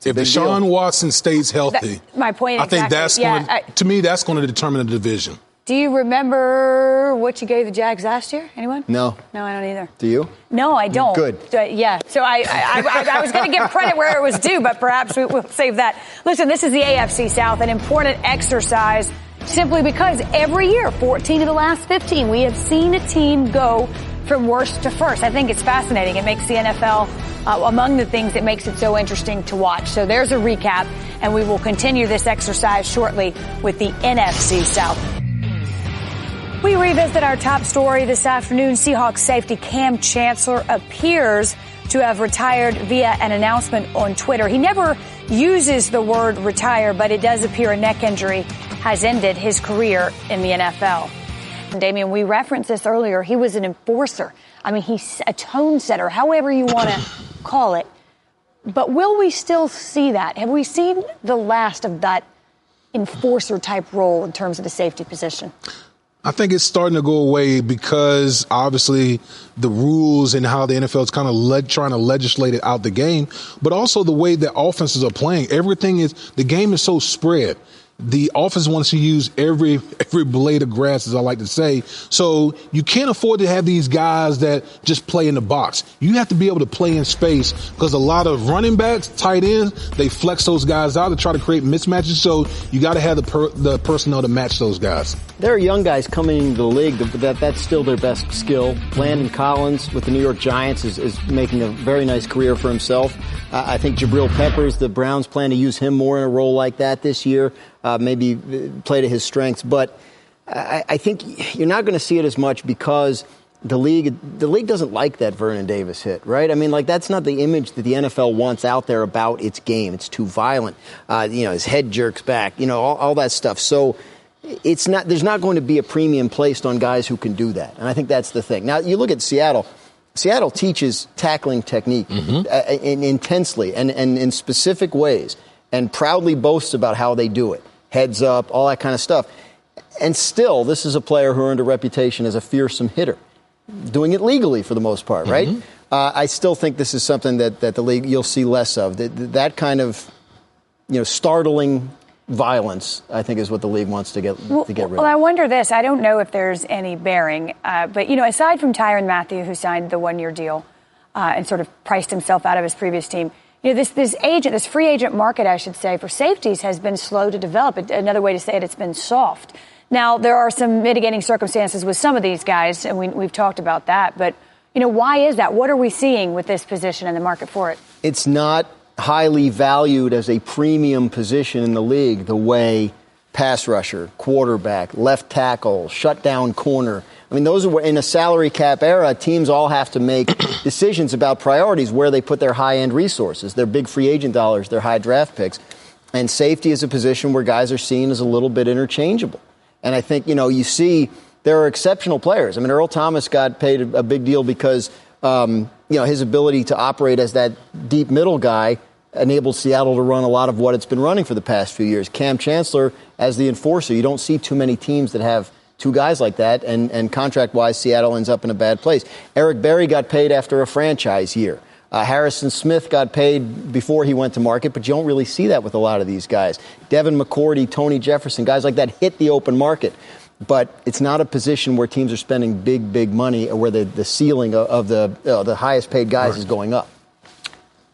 [SPEAKER 4] If Deshaun Watson stays healthy,
[SPEAKER 2] my point.
[SPEAKER 4] I think that's to me that's going to determine the division.
[SPEAKER 2] Do you remember what you gave the Jags last year? Anyone?
[SPEAKER 3] No,
[SPEAKER 2] I don't either.
[SPEAKER 3] Do you?
[SPEAKER 2] No, I don't.
[SPEAKER 3] Good.
[SPEAKER 2] Yeah. So I was going to give credit where it was due, but perhaps we'll save that. Listen, this is the AFC South, an important exercise simply because every year, 14 of the last 15, we have seen a team go from worst to first. I think it's fascinating. It makes the NFL among the things that makes it so interesting to watch. So there's a recap, and we will continue this exercise shortly with the NFC South. We revisit our top story this afternoon. Seahawks safety Kam Chancellor appears to have retired via an announcement on Twitter. He never uses the word retire, but it does appear a neck injury has ended his career in the NFL. And Damien, we referenced this earlier. He was an enforcer. I mean, he's a tone setter, however you want to call it. But will we still see that? Have we seen the last of that enforcer-type role in terms of the safety position?
[SPEAKER 4] I think it's starting to go away because obviously the rules and how the NFL is kind of trying to legislate it out the game, but also the way that offenses are playing. The game is so spread. The offense wants to use every blade of grass, as I like to say. So you can't afford to have these guys that just play in the box. You have to be able to play in space because a lot of running backs, tight ends, they flex those guys out to try to create mismatches. So you got to have the personnel to match those guys. There
[SPEAKER 3] are young guys coming into the league that's still their best skill. Landon Collins with the New York Giants is making a very nice career for himself. I think Jabril Peppers, the Browns plan to use him more in a role like that this year. Maybe play to his strengths. But I think you're not going to see it as much because the league doesn't like that Vernon Davis hit, right? I mean, like, that's not the image that the NFL wants out there about its game. It's too violent. His head jerks back, all that stuff. So there's not going to be a premium placed on guys who can do that. And I think that's the thing. Now, you look at Seattle. Seattle teaches tackling technique intensely and in specific ways and proudly boasts about how they do it. Heads up, all that kind of stuff. And still, this is a player who earned a reputation as a fearsome hitter, doing it legally for the most part, right? I still think this is something that the league, you'll see less of. That kind of, startling violence, I think, is what the league wants to get rid of.
[SPEAKER 2] Well, I wonder this. I don't know if there's any bearing. But, aside from Tyrann Mathieu, who signed the one-year deal and sort of priced himself out of his previous team, this free agent market, I should say, for safeties has been slow to develop. Another way to say it, it's been soft. Now, there are some mitigating circumstances with some of these guys, and we've talked about that. But, why is that? What are we seeing with this position in the market for it?
[SPEAKER 3] It's not highly valued as a premium position in the league the way pass rusher, quarterback, left tackle, shutdown corner. I mean, those are in a salary cap era. Teams all have to make decisions about priorities, where they put their high-end resources, their big free agent dollars, their high draft picks. And safety is a position where guys are seen as a little bit interchangeable. And I think, you see there are exceptional players. I mean, Earl Thomas got paid a big deal because, his ability to operate as that deep middle guy enabled Seattle to run a lot of what it's been running for the past few years. Kam Chancellor as the enforcer. You don't see too many teams that have two guys like that, and contract-wise, Seattle ends up in a bad place. Eric Berry got paid after a franchise year. Harrison Smith got paid before he went to market, but you don't really see that with a lot of these guys. Devin McCourty, Tony Jefferson, guys like that hit the open market. But it's not a position where teams are spending big money, or where the ceiling of the highest-paid guys is going up.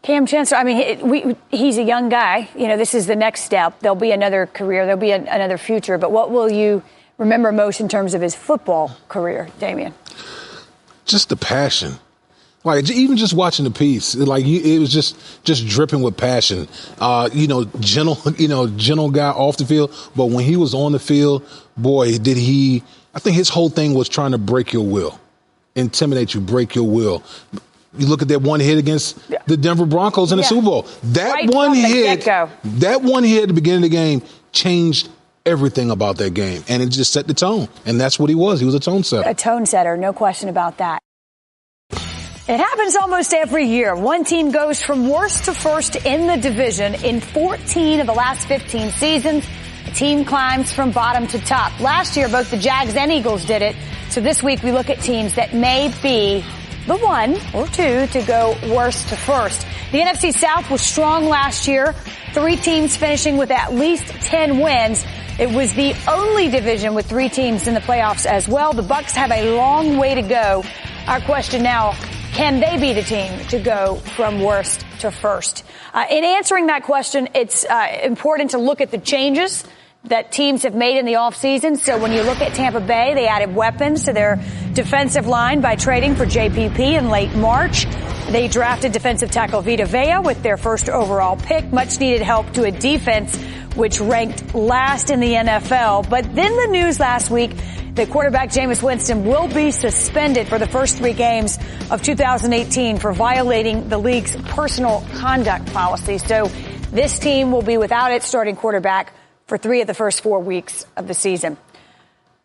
[SPEAKER 2] Kam Chancellor, I mean, he's a young guy. This is the next step. There'll be another career. There'll be another future. But what will you remember most in terms of his football career, Damien?
[SPEAKER 4] Just the passion. Like, even just watching the piece, it was just dripping with passion. Gentle guy off the field. But when he was on the field, boy, did he, I think his whole thing was trying to break your will, intimidate you, break your will. You look at that one hit against the Denver Broncos in the Super Bowl. That one hit at the beginning of the game changed everything about that game. And it just set the tone. And that's what he was. He was a tone setter.
[SPEAKER 2] A tone setter, no question about that. It happens almost every year. One team goes from worst to first in the division. In 14 of the last 15 seasons, a team climbs from bottom to top. Last year, both the Jags and Eagles did it. So this week, we look at teams that may be the one or two to go worst to first. The NFC South was strong last year. 3 teams finishing with at least 10 wins. It was the only division with 3 teams in the playoffs as well. The Bucs have a long way to go. Our question now, can they be the team to go from worst to first? In answering that question, it's important to look at the changes that teams have made in the offseason. So when you look at Tampa Bay, they added weapons to their defensive line by trading for JPP in late March. They drafted defensive tackle Vita Vea with their first overall pick. Much needed help to a defense which ranked last in the NFL. But then the news last week that quarterback Jameis Winston will be suspended for the first 3 games of 2018 for violating the league's personal conduct policy. So this team will be without its starting quarterback for 3 of the first 4 weeks of the season.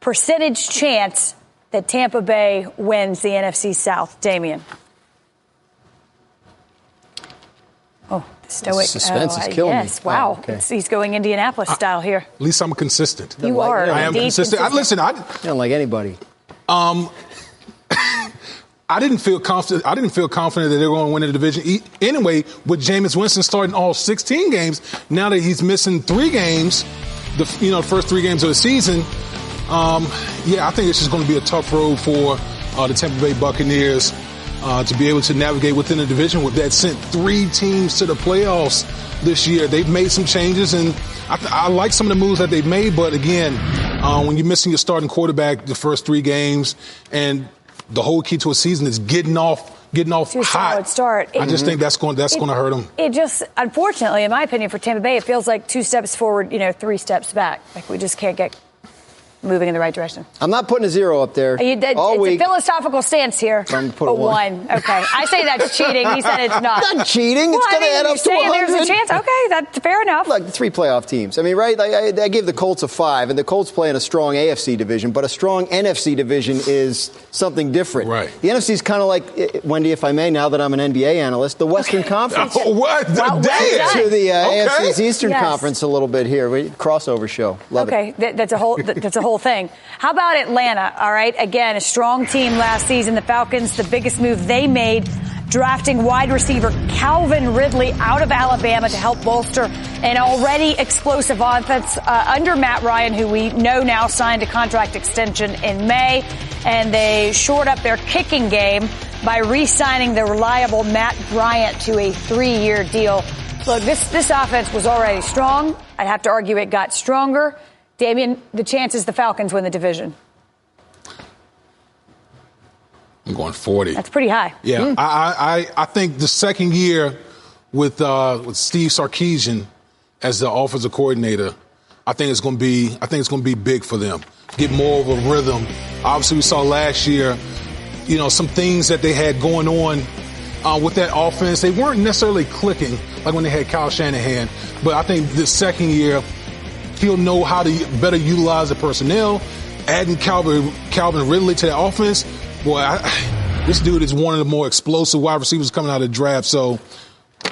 [SPEAKER 2] Percentage chance that Tampa Bay wins the NFC South, Damien? Oh, the stoic.
[SPEAKER 3] Suspense is killing me.
[SPEAKER 2] Yes, wow.
[SPEAKER 3] Oh, okay.
[SPEAKER 2] He's going Indianapolis style here.
[SPEAKER 4] At least I'm consistent.
[SPEAKER 2] You are.
[SPEAKER 4] I am consistent. I
[SPEAKER 3] don't like anybody.
[SPEAKER 4] I didn't feel confident that they're going to win the division. Anyway, with Jameis Winston starting all 16 games, now that he's missing 3 games, the first 3 games of the season, I think it's just going to be a tough road for the Tampa Bay Buccaneers to be able to navigate within the division that sent 3 teams to the playoffs this year. They've made some changes, and I like some of the moves that they've made, but again, when you're missing your starting quarterback the first 3 games, and the whole key to a season is getting off
[SPEAKER 2] hot. Solid start.
[SPEAKER 4] I just think that's going to hurt them.
[SPEAKER 2] It just, unfortunately, in my opinion, for Tampa Bay, it feels like 2 steps forward, 3 steps back. Like we just can't get moving in the right direction.
[SPEAKER 3] I'm not putting a 0 up there.
[SPEAKER 2] It's a philosophical stance here.
[SPEAKER 3] I'm put a 1.
[SPEAKER 2] Okay. I say that's cheating. He said it's not.
[SPEAKER 3] Not cheating. It's going to add up to 100.
[SPEAKER 2] There's a chance. Okay, that's fair enough.
[SPEAKER 3] Look, 3 playoff teams. I mean, right? I gave the Colts a 5, and the Colts play in a strong AFC division, but a strong NFC division is something different.
[SPEAKER 4] Right.
[SPEAKER 3] The NFC is kind of like, Wendy, if I may, now that I'm an NBA analyst, the Western Conference.
[SPEAKER 4] Oh, what?
[SPEAKER 2] Well,
[SPEAKER 3] to the AFC's Eastern Conference a little bit here. Crossover show. Love it.
[SPEAKER 2] Okay, that's a whole thing. How about Atlanta? All right, again, a strong team last season. The Falcons, the biggest move they made, drafting wide receiver Calvin Ridley out of Alabama to help bolster an already explosive offense under Matt Ryan, who we know now signed a contract extension in May. And they shored up their kicking game by re-signing the reliable Matt Bryant to a 3-year deal. Look, this offense was already strong. I'd have to argue it got stronger. Damien, the chances the Falcons win the division?
[SPEAKER 4] I'm going 40.
[SPEAKER 2] That's pretty high.
[SPEAKER 4] Yeah, I think the second year with Steve Sarkisian as the offensive coordinator, I think it's going to be big for them. Get more of a rhythm. Obviously, we saw last year, some things that they had going on with that offense. They weren't necessarily clicking like when they had Kyle Shanahan, but I think this second year, he'll know how to better utilize the personnel. Adding Calvin Ridley to the offense, boy, this dude is one of the more explosive wide receivers coming out of the draft. So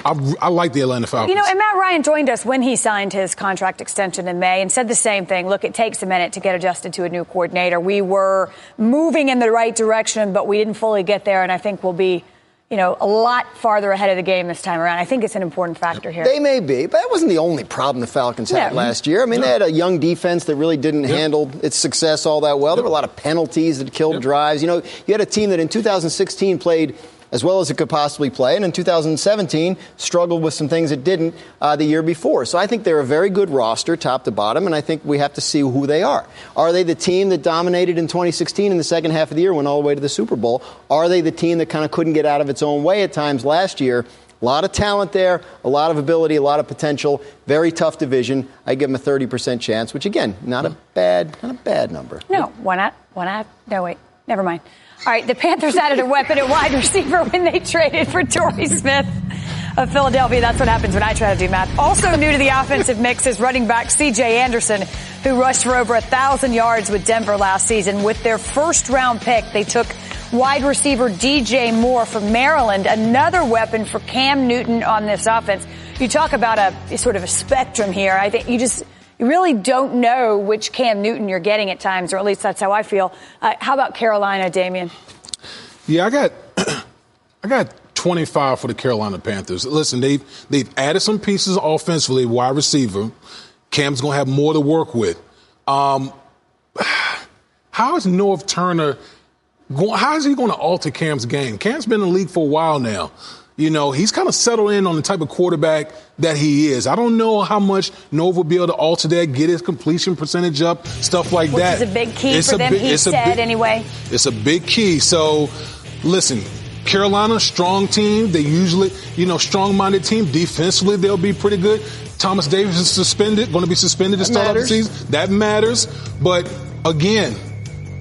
[SPEAKER 4] I like the Atlanta Falcons.
[SPEAKER 2] And Matt Ryan joined us when he signed his contract extension in May and said the same thing. Look, it takes a minute to get adjusted to a new coordinator. We were moving in the right direction, but we didn't fully get there, and I think we'll be a lot farther ahead of the game this time around. I think it's an important factor here.
[SPEAKER 3] They may be, but that wasn't the only problem the Falcons had last year. I mean, they had a young defense that really didn't handle its success all that well. There were a lot of penalties that killed drives. You had a team that in 2016 played as well as it could possibly play, and in 2017 struggled with some things it didn't the year before. So I think they're a very good roster, top to bottom, and I think we have to see who they are. Are they the team that dominated in 2016 in the second half of the year, went all the way to the Super Bowl? Are they the team that kind of couldn't get out of its own way at times last year? A lot of talent there, a lot of ability, a lot of potential. Very tough division. I give them a 30% chance, which again, not a bad number.
[SPEAKER 2] No, why not? No, wait, never mind. All right, the Panthers added a weapon at wide receiver when they traded for Torrey Smith of Philadelphia. That's what happens when I try to do math. Also new to the offensive mix is running back C.J. Anderson, who rushed for over 1,000 yards with Denver last season. With their first-round pick, they took wide receiver DJ Moore from Maryland, another weapon for Cam Newton on this offense. You talk about a sort of a spectrum here. I think you really don't know which Cam Newton you're getting at times, or at least that's how I feel. How about Carolina, Damien?
[SPEAKER 4] Yeah, I got 25 for the Carolina Panthers. Listen, they've added some pieces offensively, wide receiver. Cam's going to have more to work with. How is North Turner how is he going to alter Cam's game? Cam's been in the league for a while now. He's kind of settled in on the type of quarterback that he is. I don't know how much Nova will be able to alter that, get his completion percentage up, stuff like that.
[SPEAKER 2] Which is a big key for them, he said, anyway.
[SPEAKER 4] It's a big key. So, listen, Carolina, strong team. They usually, strong-minded team. Defensively, they'll be pretty good. Thomas Davis is going to be suspended to start off the season. That matters. But, again,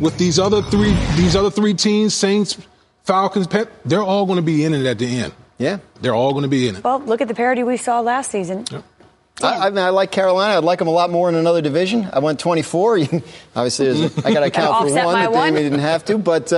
[SPEAKER 4] with these other three teams, Saints, Falcons, they're all going to be in it at the end.
[SPEAKER 3] Yeah.
[SPEAKER 4] They're all going to be in it.
[SPEAKER 2] Well, look at the parity we saw last season.
[SPEAKER 4] Yep.
[SPEAKER 3] I mean, I like Carolina. I'd like them a lot more in another division. I went 24. Obviously, I got to account for one that Damien didn't have to. But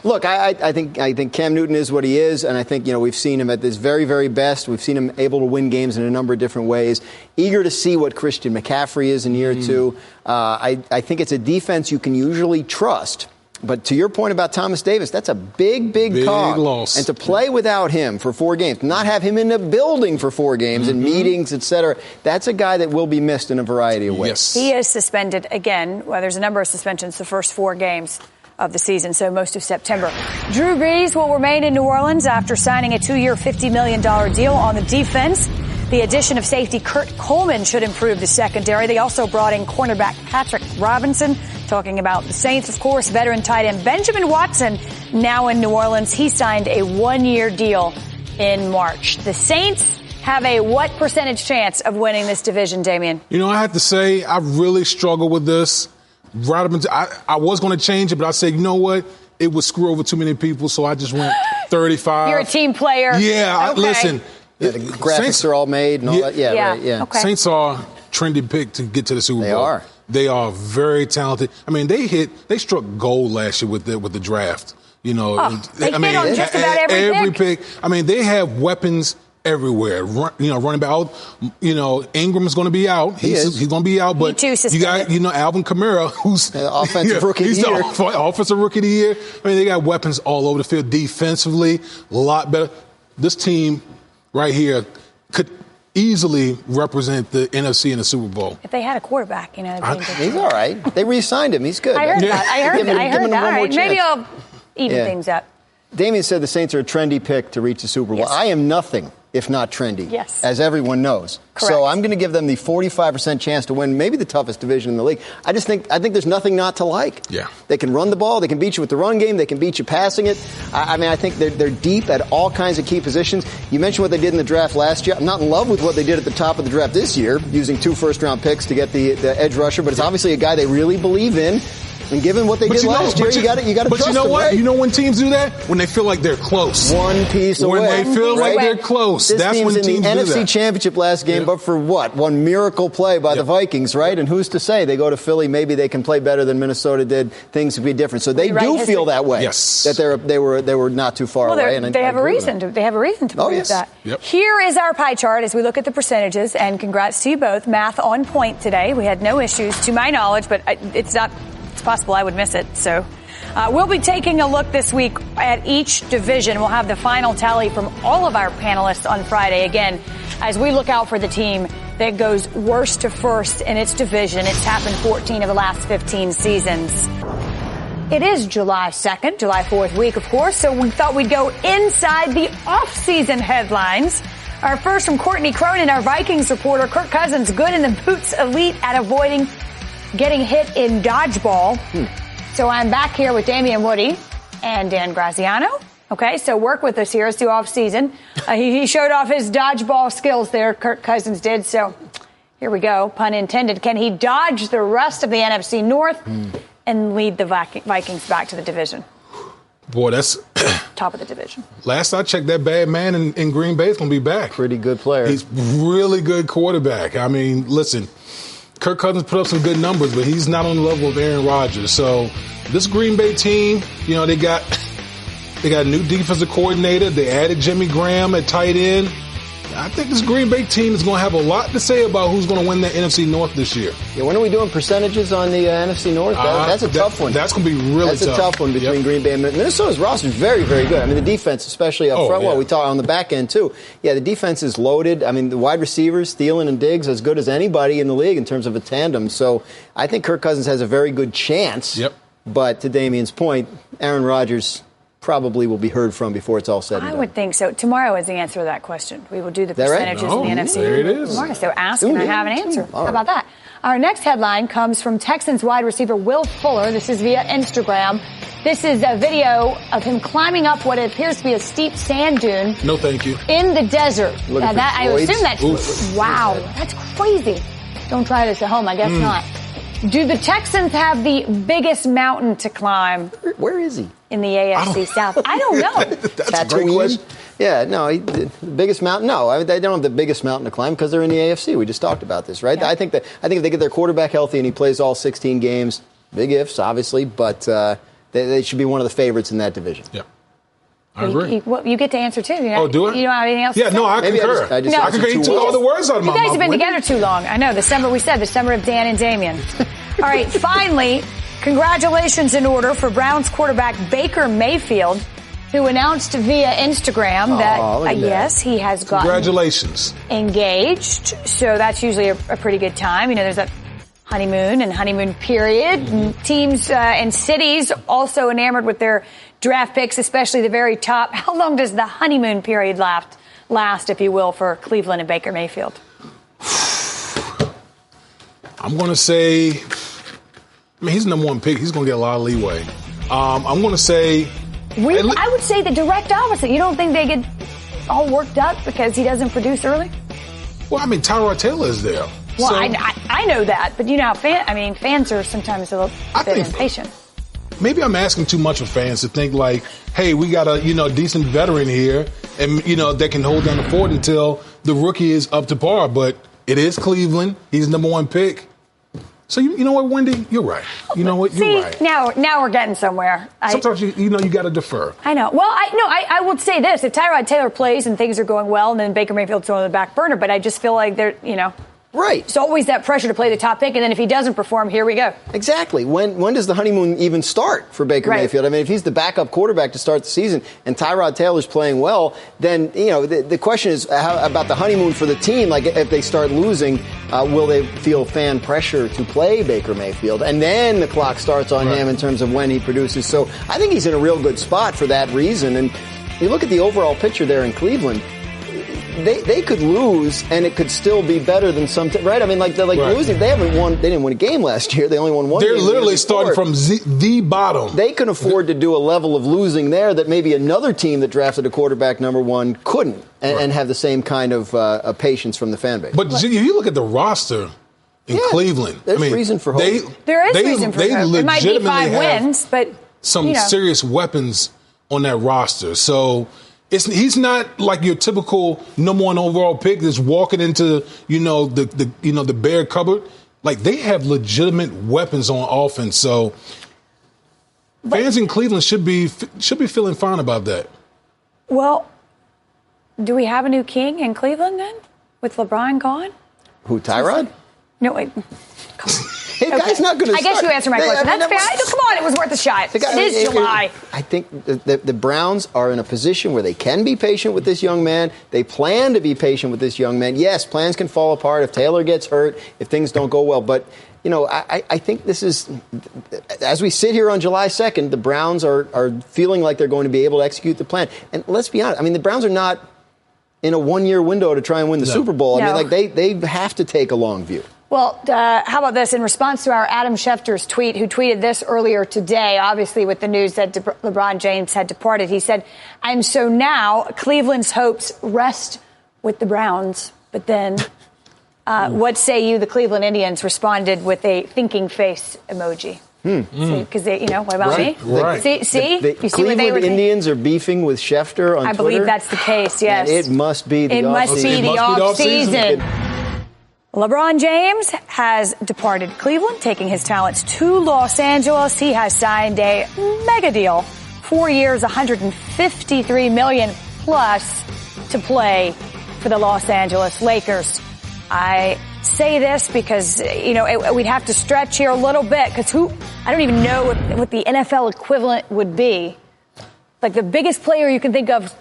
[SPEAKER 3] look, I think Cam Newton is what he is, and I think we've seen him at his very, very best. We've seen him able to win games in a number of different ways. Eager to see what Christian McCaffrey is in year two. I think it's a defense you can usually trust. But to your point about Thomas Davis, that's a big cog.
[SPEAKER 4] Loss.
[SPEAKER 3] And to play without him for 4 games, not have him in the building for 4 games and meetings, et cetera, that's a guy that will be missed in a variety of ways.
[SPEAKER 2] Yes. He is suspended again. Well, there's a number of suspensions the first 4 games of the season, so most of September. Drew Brees will remain in New Orleans after signing a 2-year, $50 million deal on the defense. The addition of safety Kurt Coleman should improve the secondary. They also brought in cornerback Patrick Robinson. Talking about the Saints, of course, veteran tight end Benjamin Watson, now in New Orleans. He signed a 1-year deal in March. The Saints have a what percentage chance of winning this division, Damien?
[SPEAKER 4] I have to say, I really struggle with this. I was going to change it, but I said, you know what? It would screw over too many people, so I just went 35.
[SPEAKER 2] You're a team player.
[SPEAKER 4] Yeah,
[SPEAKER 2] okay.
[SPEAKER 4] Listen.
[SPEAKER 3] Yeah, the graphics Saints are all made and all that. Yeah, right. Yeah.
[SPEAKER 2] Okay.
[SPEAKER 4] Saints are a trendy pick to get to the Super Bowl.
[SPEAKER 3] They are.
[SPEAKER 4] They are very talented. I mean, they struck gold last year with the draft.
[SPEAKER 2] They hit on just about every pick.
[SPEAKER 4] I mean, they have weapons everywhere. Running back. Ingram is going to be out. He's going to be out. But you got Alvin Kamara, who's
[SPEAKER 3] the offensive rookie of the year.
[SPEAKER 4] He's the offensive rookie of the year. I mean, they got weapons all over the field. Defensively, a lot better. This team right here could easily represent the NFC in the Super Bowl.
[SPEAKER 2] If they had a quarterback,
[SPEAKER 3] he's all right. They re-signed him. He's good.
[SPEAKER 2] I heard that. I heard that. All right. Maybe I'll even things up.
[SPEAKER 3] Damien said the Saints are a trendy pick to reach the Super Bowl. Yes. I am nothing if not trendy, as everyone knows.
[SPEAKER 2] Correct.
[SPEAKER 3] So I'm going to give them the 45% chance to win maybe the toughest division in the league. I think there's nothing not to like.
[SPEAKER 4] Yeah.
[SPEAKER 3] They can run the ball. They can beat you with the run game. They can beat you passing it. I think they're deep at all kinds of key positions. You mentioned what they did in the draft last year. I'm not in love with what they did at the top of the draft this year, using 2 first-round picks to get the edge rusher, but it's obviously a guy they really believe in. And given what they did last year, you got to trust them. But
[SPEAKER 4] you know what?
[SPEAKER 3] Right?
[SPEAKER 4] You know when teams do that? When they feel like they're close.
[SPEAKER 3] One piece away.
[SPEAKER 4] When they feel like they're close. That's when teams do that.
[SPEAKER 3] This team's in the NFC Championship last game, but for what? One miracle play by the Vikings, right? And who's to say? They go to Philly, maybe they can play better than Minnesota did. Things would be different. So they do feel that way.
[SPEAKER 4] Yes.
[SPEAKER 3] That they were not too far away. And
[SPEAKER 2] they have a reason to believe that.
[SPEAKER 4] Yep.
[SPEAKER 2] Here is our pie chart as we look at the percentages, and congrats to you both. Math on point today. We had no issues to my knowledge, but it's possible I would miss it. So we'll be taking a look this week at each division. We'll have the final tally from all of our panelists on Friday. Again, as we look out for the team that goes worst to first in its division. It's happened 14 of the last 15 seasons. It is July 2nd, July 4th week, of course, so we thought we'd go inside the off-season headlines. Our first from Courtney Cronin, our Vikings reporter. Kirk Cousins, good in the boots, elite at avoiding getting hit in dodgeball. So I'm back here with Damien Woody and Dan Graziano. Okay, so work with us here. It's the off season. He showed off his dodgeball skills there, Kirk Cousins did. So here we go, pun intended. Can he dodge the rest of the NFC North and lead the Vikings back to the division?
[SPEAKER 4] Boy, that's
[SPEAKER 2] top of the division.
[SPEAKER 4] Last I checked, that bad man in Green Bay is going to be back.
[SPEAKER 3] Pretty good player.
[SPEAKER 4] He's really good quarterback. I mean, listen, Kirk Cousins put up some good numbers, but he's not on the level of Aaron Rodgers. So this Green Bay team, they got a new defensive coordinator. They added Jimmy Graham at tight end. I think this Green Bay team is going to have a lot to say about who's going to win the NFC North this year.
[SPEAKER 3] Yeah, when are we doing percentages on the NFC North? That's a tough one.
[SPEAKER 4] That's going to be really tough.
[SPEAKER 3] That's a tough one between Green Bay and Minnesota's roster is very, very good. I mean, the defense, especially up front, we talk on the back end, too. Yeah, the defense is loaded. I mean, the wide receivers, Thielen and Diggs, as good as anybody in the league in terms of a tandem. So I think Kirk Cousins has a very good chance.
[SPEAKER 4] Yep.
[SPEAKER 3] But to Damien's point, Aaron Rodgers probably will be heard from before it's all said and done.
[SPEAKER 2] I would think so. Tomorrow is the answer to that question. We will do the percentages in the NFC.
[SPEAKER 4] There it is.
[SPEAKER 2] Tomorrow, so ask and I have an answer. How about that? Our next headline comes from Texans wide receiver Will Fuller. This is via Instagram. This is a video of him climbing up what appears to be a steep sand dune.
[SPEAKER 4] No, thank you.
[SPEAKER 2] In the desert. I assume that's... Wow, that's crazy. Don't try this at home. I guess not. Do the Texans have the biggest mountain to climb?
[SPEAKER 3] Where is he?
[SPEAKER 2] In the AFC South. I don't know.
[SPEAKER 4] That's a great question.
[SPEAKER 3] Yeah, no, the biggest mountain. No, I mean, they don't have the biggest mountain to climb because they're in the AFC. We just talked about this, right? Yeah. I think if they get their quarterback healthy and he plays all 16 games, big ifs, obviously, but they should be one of the favorites in that division.
[SPEAKER 4] Yeah. I agree.
[SPEAKER 2] You get to answer, too.
[SPEAKER 4] Oh, do it?
[SPEAKER 2] You don't have anything else
[SPEAKER 4] to say?
[SPEAKER 2] I
[SPEAKER 4] concur. I concur. You took all the words out of my mouth.
[SPEAKER 2] You guys have been together too long. I know. The summer of Dan and Damien. All right, finally, congratulations in order for Browns quarterback Baker Mayfield, who announced via Instagram that, yes, he has gotten engaged. So that's usually a pretty good time. You know, there's that honeymoon period. And teams and cities also enamored with their draft picks, especially the very top. How long does the honeymoon period last, if you will, for Cleveland and Baker Mayfield?
[SPEAKER 4] I'm going to say, he's the number one pick. He's going to get a lot of leeway. I'm going to say...
[SPEAKER 2] I would say the direct opposite. You don't think they get all worked up because he doesn't produce early?
[SPEAKER 4] Well, Tyrod Taylor is there.
[SPEAKER 2] Well, so, I know that, but you know how fans are sometimes a little bit impatient.
[SPEAKER 4] Maybe I'm asking too much of fans to think like, hey, we got a decent veteran here, and that can hold down the fort until the rookie is up to par. But it is Cleveland. He's the number one pick. So you know what, Wendy? You're right. You know what? You're right.
[SPEAKER 2] Now we're getting somewhere.
[SPEAKER 4] Sometimes you got to defer.
[SPEAKER 2] I know. Well, I would say this: if Tyrod Taylor plays and things are going well, and then Baker Mayfield's on the back burner, but I just feel like they're
[SPEAKER 3] right.
[SPEAKER 2] It's always that pressure to play the top pick, and then if he doesn't perform, here we go.
[SPEAKER 3] Exactly. When does the honeymoon even start for Baker Mayfield? I mean, if he's the backup quarterback to start the season and Tyrod Taylor's playing well, then the question is how about the honeymoon for the team? Like if they start losing, will they feel fan pressure to play Baker Mayfield? And then the clock starts on him in terms of when he produces. So I think he's in a real good spot for that reason. And you look at the overall picture there in Cleveland. They could lose and it could still be better than some, right? I mean, they're losing. They haven't won. They didn't win a game last year. They only won one.
[SPEAKER 4] They're literally starting from the bottom.
[SPEAKER 3] They can afford to do a level of losing there that maybe another team that drafted a quarterback number one couldn't, and have the same kind of patience from the fan base.
[SPEAKER 4] But if you look at the roster in Cleveland,
[SPEAKER 3] there's reason for hope.
[SPEAKER 2] There is reason for hope. It might be 5 wins, but
[SPEAKER 4] some serious weapons on that roster. So. He's not like your typical number one overall pick that's walking into the bare cupboard. Like they have legitimate weapons on offense. So fans in Cleveland should be feeling fine about that.
[SPEAKER 2] Well, do we have a new king in Cleveland then with LeBron gone?
[SPEAKER 3] Who, Tyrod?
[SPEAKER 2] No, wait.
[SPEAKER 3] Hey, guy's not going to.
[SPEAKER 2] I guess you answered my question. That's fair. Come on, it was worth a shot. It is July.
[SPEAKER 3] I think the Browns are in a position where they can be patient with this young man. They plan to be patient with this young man. Yes, plans can fall apart if Taylor gets hurt, if things don't go well. But, I think this is, as we sit here on July 2nd, the Browns are feeling like they're going to be able to execute the plan. And let's be honest. I mean, the Browns are not in a one-year window to try and win the Super Bowl. I mean, they have to take a long view.
[SPEAKER 2] Well, how about this? In response to our Adam Schefter's tweet, who tweeted this earlier today, obviously with the news that LeBron James had departed, he said, and so now Cleveland's hopes rest with the Browns. But then what say you, the Cleveland Indians responded with a thinking face emoji. Because what about me?
[SPEAKER 3] Right.
[SPEAKER 2] See?
[SPEAKER 3] The Cleveland Indians are beefing with Schefter on Twitter?
[SPEAKER 2] I believe that's the case, yes.
[SPEAKER 3] And it must be the
[SPEAKER 2] off-season. LeBron James has departed Cleveland, taking his talents to Los Angeles. He has signed a mega deal, 4 years, $153 million plus to play for the Los Angeles Lakers. I say this because, we'd have to stretch here a little bit because I don't even know what the NFL equivalent would be. Like the biggest player you can think of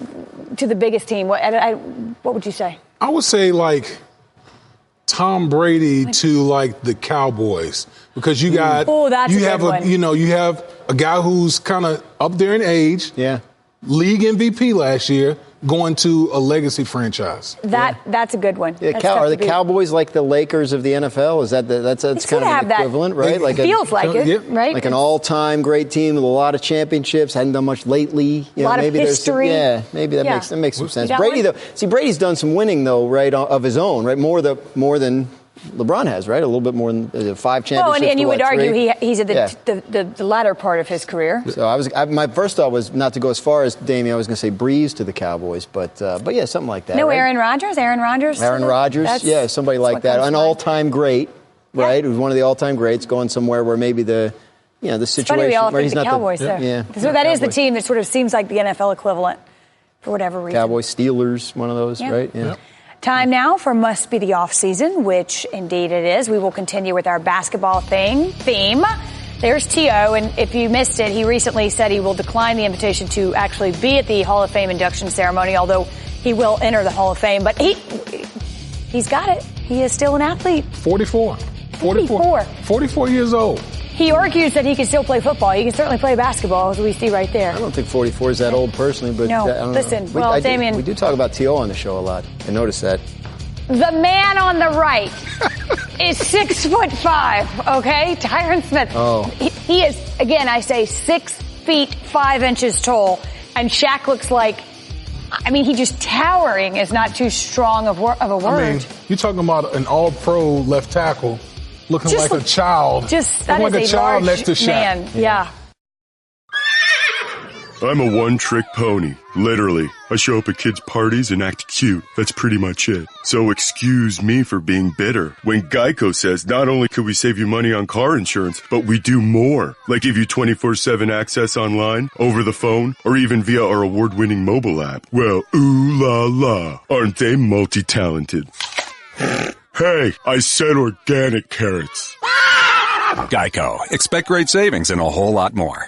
[SPEAKER 2] to the biggest team. What would you say?
[SPEAKER 4] I would say Tom Brady to the Cowboys, because you have a guy who's kind of up there in age, league MVP last year, going to a legacy franchise.
[SPEAKER 2] That's a good one.
[SPEAKER 3] Are the Cowboys like the Lakers of the NFL? Is that's kind of an equivalent, right?
[SPEAKER 2] It feels like it, right?
[SPEAKER 3] Like an all-time great team with a lot of championships, hadn't done much lately.
[SPEAKER 2] A lot of history.
[SPEAKER 3] Maybe that makes some sense. Brady, though, Brady's done some winning though, right, of his own, right? More than LeBron has, right? A little bit more than 5 championships.
[SPEAKER 2] Well, and you would argue he's at the latter part of his career.
[SPEAKER 3] So my first thought was not to go as far as Damien. I was going to say breeze to the Cowboys, but yeah, something like that.
[SPEAKER 2] No,
[SPEAKER 3] right?
[SPEAKER 2] Aaron Rodgers.
[SPEAKER 3] Somebody like that, an all-time great, right? Who's one of the all-time greats, going somewhere where maybe the situation
[SPEAKER 2] funny we all
[SPEAKER 3] where
[SPEAKER 2] think
[SPEAKER 3] he's
[SPEAKER 2] the
[SPEAKER 3] not
[SPEAKER 2] Cowboys. So that is the team that sort of seems like the NFL equivalent for whatever reason.
[SPEAKER 3] Cowboys, Steelers, one of those, right? Yeah.
[SPEAKER 2] Time now for Must Be the Off Season, which indeed it is. We will continue with our basketball theme. There's T.O., and if you missed it, he recently said he will decline the invitation to actually be at the Hall of Fame induction ceremony, although he will enter the Hall of Fame. But he's got it. He is still an athlete.
[SPEAKER 4] 44 years old.
[SPEAKER 2] He argues that he can still play football. He can certainly play basketball, as we see right there.
[SPEAKER 3] I don't think 44 is that old personally, but
[SPEAKER 2] no.
[SPEAKER 3] I don't
[SPEAKER 2] Listen,
[SPEAKER 3] know.
[SPEAKER 2] well, Damien,
[SPEAKER 3] we do talk about T.O. on the show a lot. I noticed that.
[SPEAKER 2] The man on the right is 6'5", okay? Tyron Smith.
[SPEAKER 3] Oh.
[SPEAKER 2] He is, again, I say 6 feet 5 inches tall, and Shaq looks like, he just towering is not too strong of a word.
[SPEAKER 4] You're talking about an all-pro left tackle. Looking like a child.
[SPEAKER 2] That
[SPEAKER 4] like
[SPEAKER 2] is
[SPEAKER 4] a child next to Shaq.
[SPEAKER 2] Man, yeah.
[SPEAKER 5] I'm a one-trick pony. Literally. I show up at kids' parties and act cute. That's pretty much it. So excuse me for being bitter. When Geico says not only could we save you money on car insurance, but we do more. Like give you 24/7 access online, over the phone, or even via our award-winning mobile app. Well, ooh la la. Aren't they multi-talented? Hey, I said organic carrots.
[SPEAKER 6] Geico. Expect great savings and a whole lot more.